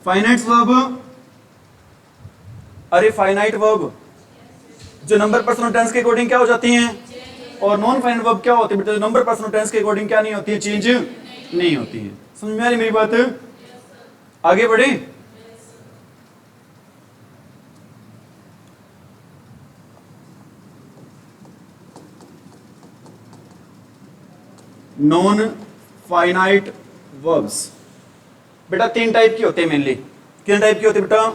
Finite verb. अरे फाइनाइट वर्ब जो नंबर पर्सन और टेंस के अकॉर्डिंग क्या हो जाती हैं, और नॉन फाइनाइट वर्ब क्या होती है बेटा? जो नंबर पर्सन और टेंस के अकॉर्डिंग क्या नहीं होती है, चेंज नहीं होती है। समझ में आ रही मेरी बात? आगे बढ़े। नॉन फाइनाइट वर्ब्स बेटा तीन टाइप की होते हैं मेनली। कितने टाइप की होती है बेटा?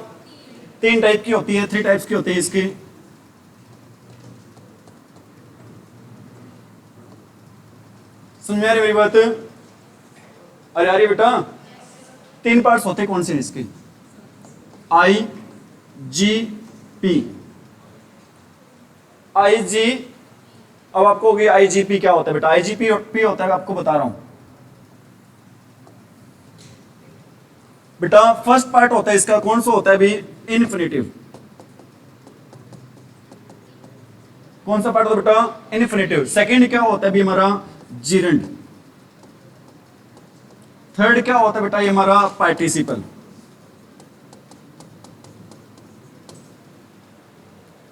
तीन टाइप की होती है, 3 टाइप्स की होती है इसकी। समझ में आ रही मेरी बात? अरे आ रही बेटा? 3 पार्ट्स होते हैं कौन से इसके? आई जी पी। आई जी, अब आपको होगी आईजीपी क्या होता है बेटा? आईजीपी पी होता है, आपको बता रहा हूं बेटा। फर्स्ट पार्ट होता है इसका, कौन सा होता है भी? इन्फिनिटिव। कौन सा पार्ट होता है बेटा? इन्फिनिटिव। सेकंड क्या होता है भी हमारा? जिरंड। थर्ड क्या होता है बेटा? ये हमारा पार्टिसिपल।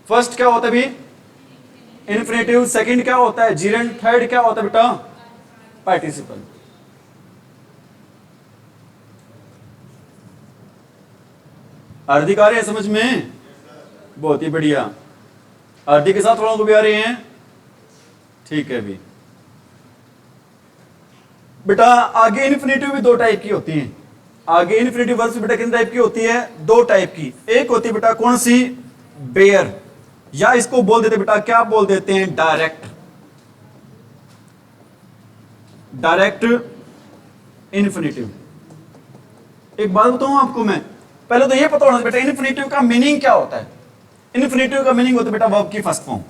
फर्स्ट क्या होता है भी? इन्फिनिटिव। सेकंड क्या होता है? जिरंड। थर्ड क्या होता है बेटा? पार्टिसिपल। अर्धी आ रही है समझ में? बहुत ही बढ़िया। अर्धी के साथ थोड़ा को भी आ रही हैं? ठीक है भी बेटा। आगे इन्फिनिटिव भी 2 टाइप की होती हैं। आगे इन्फिनिटिव वर्ब्स बेटा कितने टाइप की होती है? 2 टाइप की। एक होती है बेटा कौन सी? बेयर, या इसको बोल देते बेटा, क्या बोल देते हैं? डायरेक्ट। Direct infinitive. एक बात बताऊं आपको मैं, पहले तो ये पता होना बेटा इन्फिनिटिव का मीनिंग क्या होता है। इन्फिनिटिव का मीनिंग होता है बेटा वर्ब की फर्स्ट फॉर्म।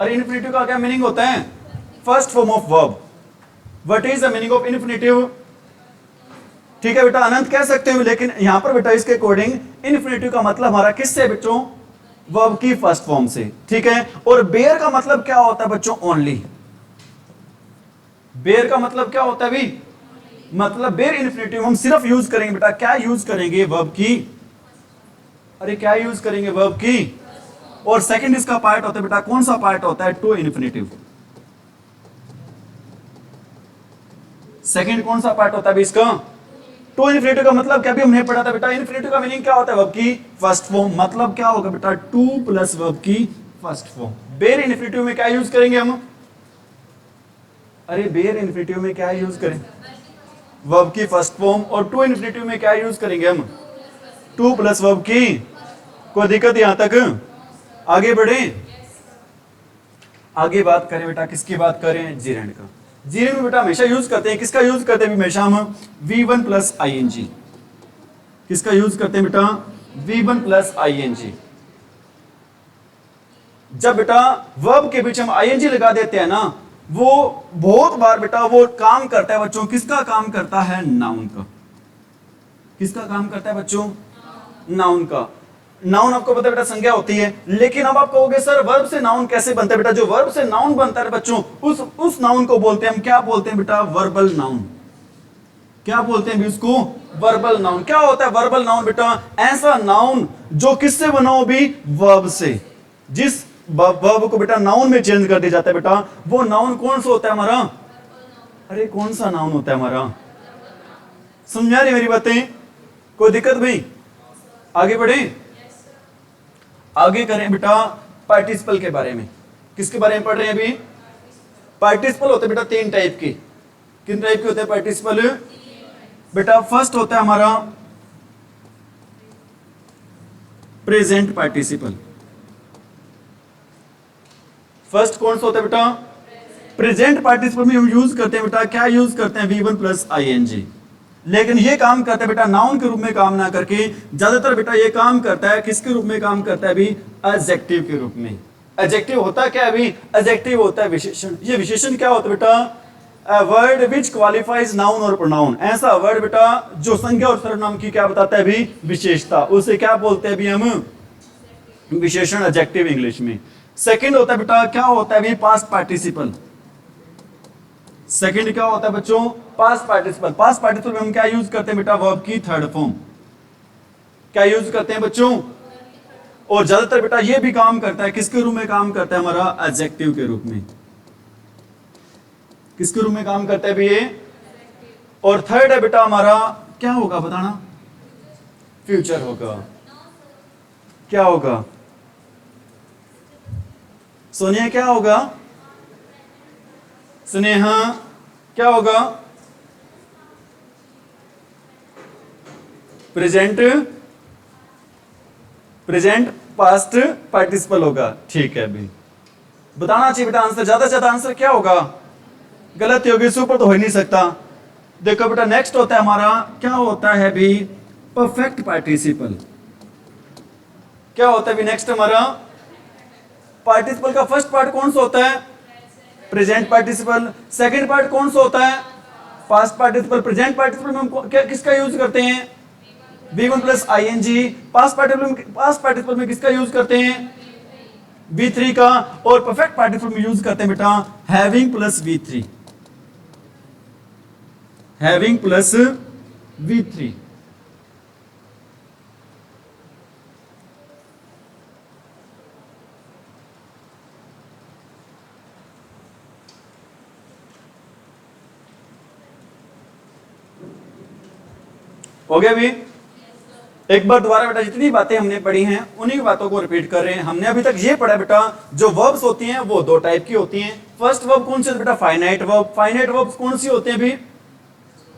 अरे इन्फिनिटिव का क्या मीनिंग होता है? First form of verb. What is the meaning of infinitive? ठीक है बेटा, अनंत कह सकते हो, लेकिन यहां पर बेटा इसके अकॉर्डिंग इन्फिनिटिव का मतलब हमारा किससे बच्चों? वर्ब की फर्स्ट फॉर्म से। ठीक है। और बेयर का मतलब क्या होता है बच्चों? ओनली। बेयर का मतलब क्या होता है भी? मतलब बेयर इन्फिनिटिव हम सिर्फ यूज करेंगे बेटा, क्या यूज करेंगे? वर्ब की। अरे क्या यूज करेंगे? वर्ब की। और सेकंड इसका पार्ट होता है बेटा, कौन सा पार्ट होता है? To infinitive. सेकंड कौन सा पार्ट होता है इसका? टू इन्फिनिटिव का मतलब क्या भी हमने पढ़ा था बेटा? इन्फिनिटिव का मीनिंग क्या होता है? वर्ब की फर्स्ट फॉर्म। मतलब क्या होगा बेटा? 2 प्लस वर्ब की फर्स्ट फॉर्म। बेयर इन्फिनिटिव में क्या यूज करेंगे हम? अरे बेयर इन्फिनिटिव में क्या यूज करें? वर्ब की फर्स्ट फॉर्म। और टू इन्फिनिटिव में क्या यूज करेंगे हम? 2 प्लस वर्ब की। कोई दिक्कत यहां तक? आगे बढ़े। आगे बात करें बेटा, किसकी बात करें? जिरेंड का। जिरेंड में बेटा हमेशा यूज करते हैं, किसका यूज करते हैं हमेशा हम? V1 plus ING। किसका यूज करते हैं बेटा? V1 plus ING। जब बेटा वर्ब के बीच हम ING लगा देते हैं ना, वो बहुत बार बेटा वो काम करता है बच्चों, किसका काम करता है? नाउन का। किसका काम करता है बच्चों? नाउन का। नाउन आपको पता है बेटा संज्ञा होती है, लेकिन अब आप कहोगे सर वर्ब से नाउन कैसे बनता है? बेटा जो वर्ब से नाउन बनता है बच्चों, उस नाउन को बोलते हैं हम, क्या बोलते हैं बेटा? Verbal noun. क्या बोलते हैं भी उसको? Verbal noun. क्या होता है वर्बल नाउन बेटा? ऐसा नाउन जो किससे बना हो भी? वर्ब से। जिस वर्ब को बेटा नाउन में चेंज कर दिया जाता है बेटा, वो नाउन कौन सा होता है हमारा? अरे कौन सा नाउन होता है हमारा? समझा रही मेरी बातें? कोई दिक्कत भाई? आगे बढ़े, आगे करें बेटा पार्टिसिपल के बारे में। किसके बारे में पढ़ रहे हैं अभी? पार्टिसिपल होते हैं बेटा तीन टाइप के। किन टाइप के होते हैं पार्टिसिपल बेटा? फर्स्ट होता है हमारा प्रेजेंट पार्टिसिपल। फर्स्ट कौन सा होता है बेटा? प्रेजेंट पार्टिसिपल में हम यूज करते हैं बेटा, क्या यूज करते हैं? V1 plus ING। लेकिन ये काम करता है बेटा नाउन के रूप में काम ना करके, ज्यादातर बेटा ये काम करता है किसके रूप में काम करता है अभी? एडजेक्टिव के रूप में। एडजेक्टिव होता क्या है अभी? एडजेक्टिव होता है विशेषण। ये विशेषण क्या होता है बेटा? A word which qualifies noun और प्रोनाउन। ऐसा वर्ड बेटा जो संज्ञा और सर्वनाम की क्या बताता है अभी? विशेषता। उसे क्या बोलते हैं अभी हम? विशेषण, एडजेक्टिव इंग्लिश में। सेकंड होता है बेटा, क्या होता है अभी? Past participle. सेकंड क्या होता है बच्चों? Past participle. पास्ट पार्टिसिपल में हम क्या यूज करते हैं बेटा? वर्ब की थर्ड फॉर्म। क्या यूज करते हैं बच्चों? और ज्यादातर बेटा ये भी काम करता है किसके रूप में काम करता है हमारा? एडजेक्टिव के रूप में। किसके रूप में काम करता है भी ये? और थर्ड है बेटा हमारा, क्या होगा बताना? फ्यूचर होगा। क्या होगा सोनिया? क्या होगा स्नेहा? क्या होगा? प्रेजेंट, प्रेजेंट पास्ट पार्टिसिपल होगा। ठीक है अभी बताना चाहिए बेटा आंसर, ज्यादा से ज्यादा आंसर क्या होगा? गलत होगी, सुपर तो हो ही नहीं सकता। देखो बेटा नेक्स्ट होता है हमारा, क्या होता है भी? Perfect participle. क्या होता है भी नेक्स्ट हमारा? पार्टिसिपल का फर्स्ट पार्ट कौन सा होता है? Present participle. सेकंड पार्ट कौन सा होता है? Past participle. प्रेजेंट पार्टिसिपल में हम किसका यूज करते हैं? V1 plus ING। Past participle में किसका यूज करते हैं? V3 का। और परफेक्ट पार्टिसिपल में यूज करते हैं बेटा having plus V3। Having plus V3। हो गया भी? एक बार दोबारा बेटा जितनी बातें हमने पढ़ी हैं उन्हीं बातों को रिपीट कर रहे हैं। हमने अभी तक ये पढ़ा बेटा जो वर्ब्स होती हैं वो दो टाइप की होती हैं। फर्स्ट वर्ब कौन सी बेटा? Finite verb. फाइनाइट वर्ब्स कौन सी होते हैं भी?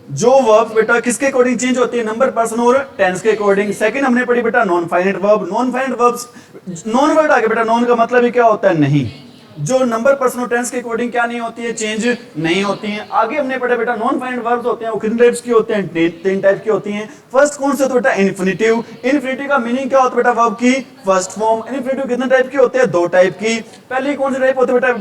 जो वर्ब्स बेटा किसके अकॉर्डिंग चेंज होती है? नंबर, पर्सन और टेंस के अकॉर्डिंग। सेकंड हमने पढ़ी बेटा non finite verb. Non finite verbs, non word आगे बेटा, नॉन का मतलब ही क्या होता है? नहीं। जो नंबर, पर्सन और टेंस के अकॉर्डिंग क्या नहीं होती है? चेंज नहीं होती हैं। आगे हमने पढ़ा बेटा नॉन फाइनाइट वर्ब्स होते हैं वो कितने टाइप्स की होते हैं? तीन टाइप की होती हैं। फर्स्ट कौन से? तो बेटा इन्फिनिटिव। इन्फिनिटिव का मीनिंग क्या होता है बेटा? वर्ब की फर्स्ट फॉर्म। इन्फिनिटिव कितने टाइप के होते हैं? दो टाइप की। पहली कौन सी टाइप होती है बेटा?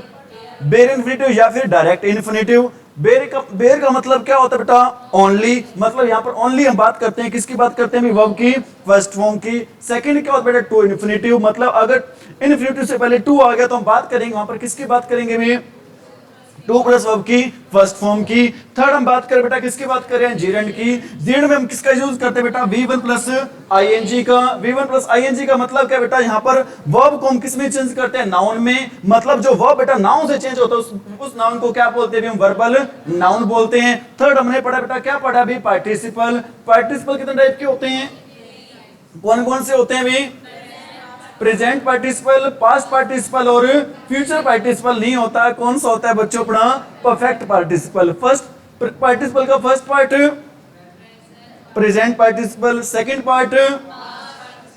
बेयर इन्फिनिटिव या फिर डायरेक्ट इन्फिनिटिव। बेयर का मतलब क्या होता है बेटा? ओनली। मतलब यहाँ पर ओनली हम बात करते हैं किसकी बात करते हैं? वर्ब की फर्स्ट फॉर्म की। सेकंड क्या होता है बेटा? To infinitive. मतलब अगर इन्फिनिटिव से पहले टू आ गया तो हम बात करेंगे वहां पर किसकी बात करेंगे भी? टू प्लस वर्ब की फर्स्ट फॉर्म की। थर्ड हम बात करें बेटा किसकी बात करें? जीरेंड की। जीरेंड में हम किसका यूज करते हैं बेटा? V1 प्लस ING का। V1 प्लस ING का मतलब क्या बेटा? यहाँ पर वर्ब को हम किस में चेंज करते हैं? नाउन में। मतलब जो वर्ब बेटा नाउन से चेंज होता है उस नाउन को क्या बोलते हैं? हम वर्बल नाउन बोलते हैं। थर्ड हमने पढ़ा बेटा, क्या पढ़ा अभी? पार्टिसिपल। पार्टिसिपल कितने टाइप के होते हैं? कौन कौन से होते हैं भी? प्रेजेंट पार्टिसिपल, पास्ट पार्टिसिपल और फ्यूचर पार्टिसिपल नहीं होता। कौन सा होता है बच्चों अपना? Perfect participle. फर्स्ट पार्टिसिपल का first part present participle, second part,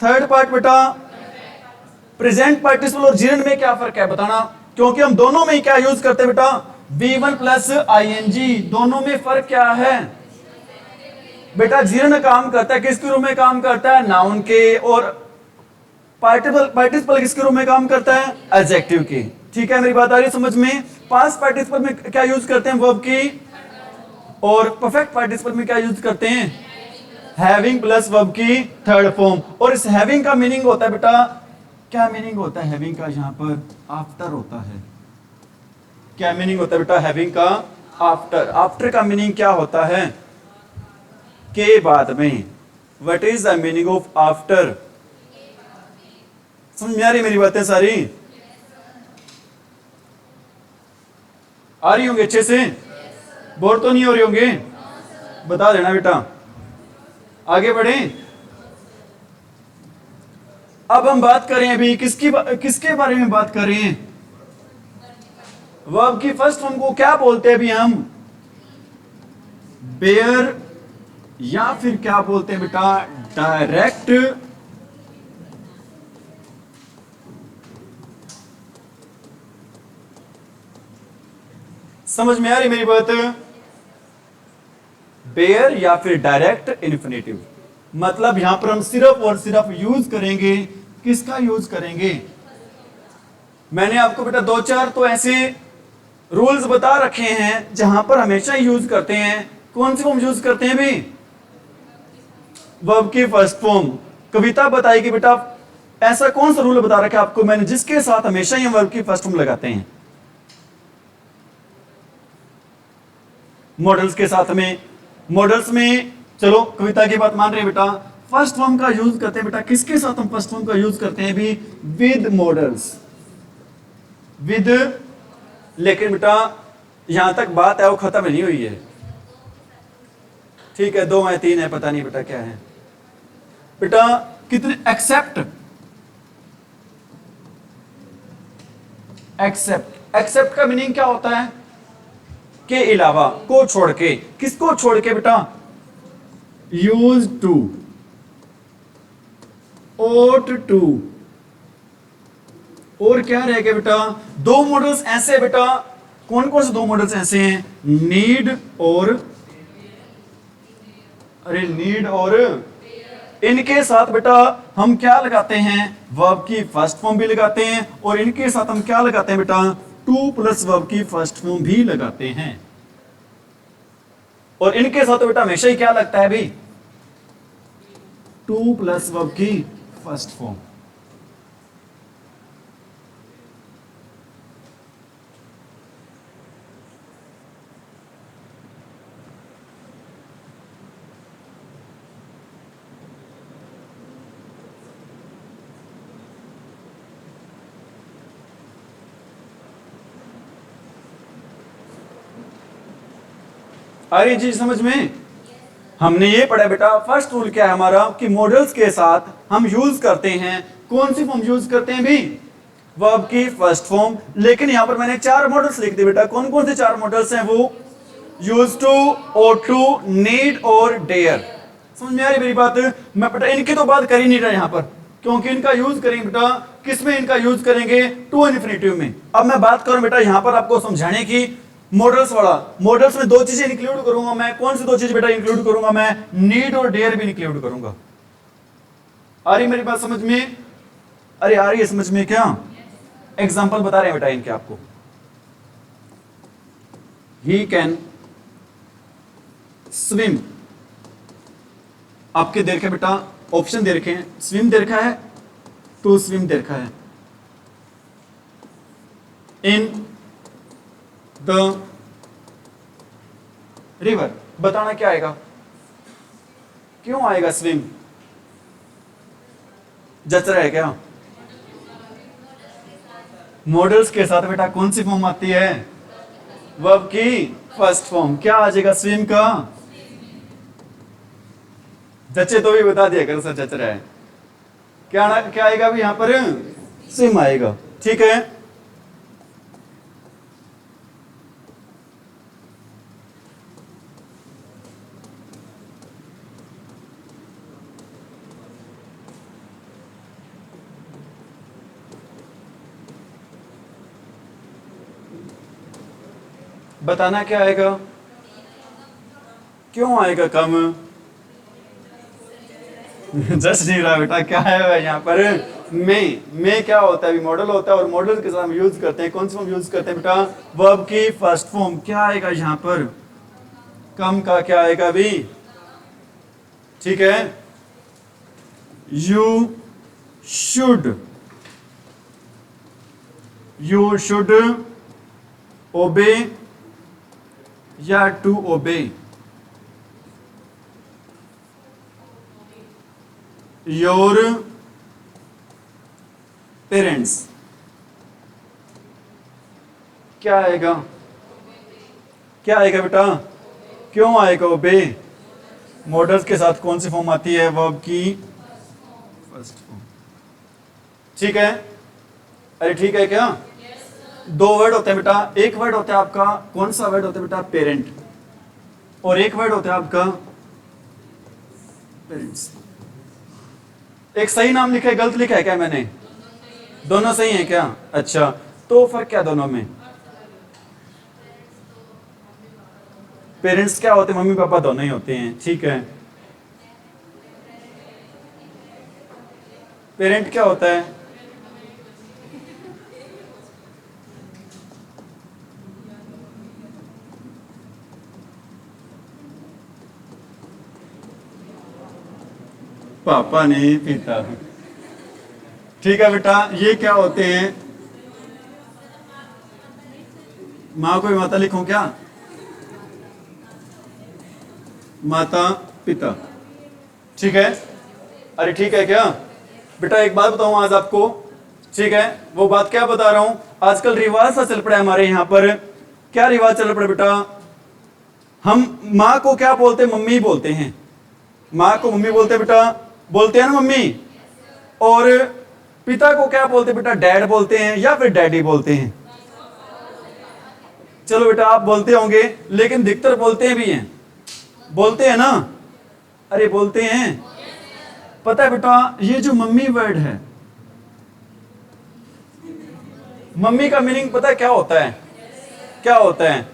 third part बेटा प्रेजेंट पार्टिसिपल। और जीरेंड में क्या फर्क है बताना? क्योंकि हम दोनों में क्या यूज करते हैं बेटा? V1 plus ING। दोनों में फर्क क्या है बेटा? जीरेंड काम करता है किसके रूप में काम करता है? नाउन के। और पार्टिसिपल किसके रूप में काम करता है? एडजेक्टिव की। ठीक है मेरी बात आ रही है समझ में? पास्ट पार्टिसिपल में क्या यूज करते हैं? वर्ब की। और परफेक्ट पार्टिसिपल में क्या यूज करते हैं? हैविंग प्लस वर्ब की थर्ड फॉर्म। और इस हैविंग का मीनिंग होता है बेटा, क्या मीनिंग होता है हैविंग का? यहां पर आफ्टर होता है। क्या मीनिंग होता है बेटा हैविंग का? आफ्टर। आफ्टर का मीनिंग क्या होता है? के बाद में। What is the meaning of after? समझ में आ रही मेरी बातें सारी? आ रही होंगे अच्छे से? बोर तो नहीं हो रही होंगे? बता देना बेटा। आगे बढ़े। अब हम बात करें अभी किसके बारे में बात कर रहे हैं? वर्ब की फर्स्ट फॉर्म को क्या बोलते हैं अभी हम? बेयर, या फिर क्या बोलते हैं बेटा? डायरेक्ट समझ में आ रही मेरी बात? बेयर या फिर डायरेक्ट इन्फिनेटिव। मतलब यहां पर हम सिर्फ और सिर्फ यूज करेंगे, किसका यूज करेंगे? मैंने आपको बेटा दो चार तो ऐसे रूल्स बता रखे हैं जहां पर हमेशा यूज करते हैं। कौन सी फॉर्म यूज करते हैं भी? वर्ब की फर्स्ट फॉर्म। कविता बताएगी बेटा ऐसा कौन सा रूल बता रखा है आपको मैंने जिसके साथ हमेशा ही वर्ब की फर्स्ट फॉर्म लगाते हैं? मॉडल्स के साथ में। मॉडल्स में चलो कविता की बात मान रहे हैं बेटा, फर्स्ट फॉर्म का यूज करते हैं बेटा किसके साथ? हम फर्स्ट फॉर्म का यूज करते हैं भी विद मॉडल्स, विद। लेकिन बेटा यहां तक बात है वो खत्म नहीं हुई है, ठीक है? 2 है 3 है पता नहीं बेटा क्या है बेटा। कितने? एक्सेप्ट। एक्सेप्ट, एक्सेप्ट का मीनिंग क्या होता है? के अलावा, को छोड़ के। किसको छोड़ के बेटा? Use to, ought to. और क्या रह गया बेटा? दो मॉडल्स ऐसे बेटा, कौन कौन से दो मॉडल्स ऐसे हैं? नीड और, अरे नीड और, इनके साथ बेटा हम क्या लगाते हैं? वर्ब की फर्स्ट फॉर्म भी लगाते हैं। और इनके साथ हम क्या लगाते हैं बेटा? टू प्लस वर्ब की फर्स्ट फॉर्म भी लगाते हैं। और इनके साथ तो बेटा हमेशा ही क्या लगता है भी? टू प्लस वर्ब की फर्स्ट फॉर्म। अरे जी समझ में? हमने ये पढ़ा बेटा फर्स्ट रूल क्या है हमारा कि मॉडल्स के साथ हम यूज करते हैं कौन सी फॉर्म यूज करते हैं भी? वर्ब की फर्स्ट फॉर्म। लेकिन यहां पर मैंने 4 मॉडल्स लिख दिए बेटा। कौन कौन से 4 मॉडल्स हैं वो? Use to, ought to, need और डेयर। समझ में आ रही मेरी बात? मैं बेटा इनकी तो बात कर ही नहीं रहा यहां पर, क्योंकि इनका यूज करेंगे बेटा किसमें? इनका यूज करेंगे टू इन्फिनेटिव में। अब मैं बात करूं बेटा यहां पर आपको समझाने की मॉडल्स वाला। मॉडल्स में 2 चीजें इंक्लूड करूंगा मैं। कौन सी 2 चीजें बेटा इंक्लूड करूंगा मैं? नीड और डेयर भी इंक्लूड करूंगा। आ रही मेरी बात समझ में? अरे आ रही है समझ में क्या? एग्जांपल बता रहे हैं बेटा इनके आपको। He can swim. आपके दे रखे बेटा ऑप्शन दे रखे हैं, स्विम दे रखा है, टू स्विम दे रखा है, इन द रिवर। बताना क्या आएगा? क्यों आएगा स्विम? जच रहा है क्या? मॉडल्स के साथ बेटा कौन सी फॉर्म आती है? वर्ब की फर्स्ट फॉर्म। क्या आ जाएगा स्विम का? जचे तो भी बता दिया कर सर जच रहा है। क्या आएगा भी यहां पर? स्विम आएगा, ठीक है? बताना क्या आएगा? क्यों आएगा कम? जस्ट नहीं रहा बेटा। क्या है यहाँ पर? में क्या होता है? मॉडल होता है और मॉडल के साथ हम यूज करते हैं कौन सी फॉर्म यूज करते हैं बेटा? वर्ब की फर्स्ट फॉर्म। क्या आएगा यहाँ पर? कम का क्या आएगा भी? ठीक है, यू शुड ओबे या टू ओबे? Your parents. क्या आएगा? क्या आएगा बेटा? क्यों आएगा ओबे? मॉडल्स के साथ कौन सी फॉर्म आती है? वर्ब की फर्स्ट फॉर्म। ठीक है, अरे ठीक है क्या? दो वर्ड होते हैं बेटा, एक वर्ड होता है आपका, कौन सा वर्ड होता है बेटा? पेरेंट, और एक वर्ड होता है आपका पेरेंट्स। एक सही नाम लिखा है, गलत लिखा है क्या मैंने? दोनों सही है क्या? अच्छा, तो फर्क क्या दोनों में? पेरेंट्स क्या होते हैं? मम्मी पापा दोनों ही होते हैं। ठीक है, पेरेंट क्या होता है? पापा नहीं, पिता। ठीक है बेटा, ये क्या होते हैं? माँ को भी माता लिखूं क्या? माता पिता। ठीक है, अरे ठीक है क्या बेटा? एक बात बताऊं आज आपको, ठीक है, वो बात क्या बता रहा हूं, आजकल रिवाज सा चल पड़ा है हमारे यहाँ पर। क्या रिवाज चल पड़ा बेटा? हम माँ को क्या बोलते हैं? मम्मी बोलते हैं। माँ को मम्मी बोलते हैं बेटा, बोलते हैं ना मम्मी। और पिता को क्या बोलते हैं बेटा? डैड बोलते हैं या फिर डैडी बोलते हैं? चलो बेटा, आप बोलते होंगे, लेकिन अधिकतर बोलते हैं भी हैं, बोलते हैं ना? अरे बोलते हैं। पता है बेटा, ये जो मम्मी वर्ड है, मम्मी का मीनिंग पता है क्या होता है? क्या होता है?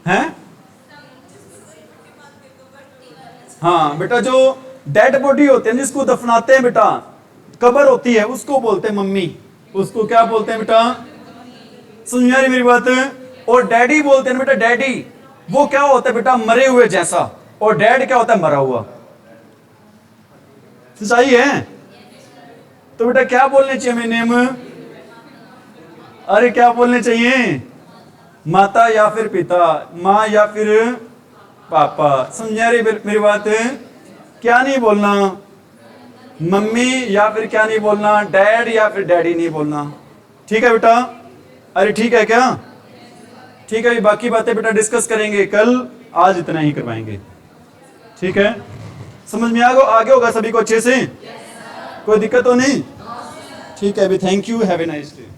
हैं? हाँ बेटा, जो डेड बॉडी होते हैं जिसको दफनाते हैं बेटा, कब्र होती है, उसको बोलते हैं मम्मी। उसको क्या बोलते हैं बेटा? सुन यार मेरी बात। और डैडी बोलते हैं बेटा, डैडी वो क्या होता है बेटा? मरे हुए जैसा। और डैड क्या होता है? मरा हुआ। सही है? तो बेटा क्या बोलने चाहिए हमें नेम? अरे क्या बोलने चाहिए? माता या फिर पिता, माँ या फिर पापा। समझा रही मेरी बात? क्या नहीं बोलना? मम्मी या फिर क्या नहीं बोलना? डैड या फिर डैडी नहीं बोलना। ठीक है बेटा? अरे ठीक है क्या? ठीक है, बाकी बातें बेटा डिस्कस करेंगे कल, आज इतना ही करवाएंगे। ठीक है, समझ में आगे होगा सभी को अच्छे से? कोई दिक्कत तो नहीं? ठीक है अभी, thank you, have a nice day.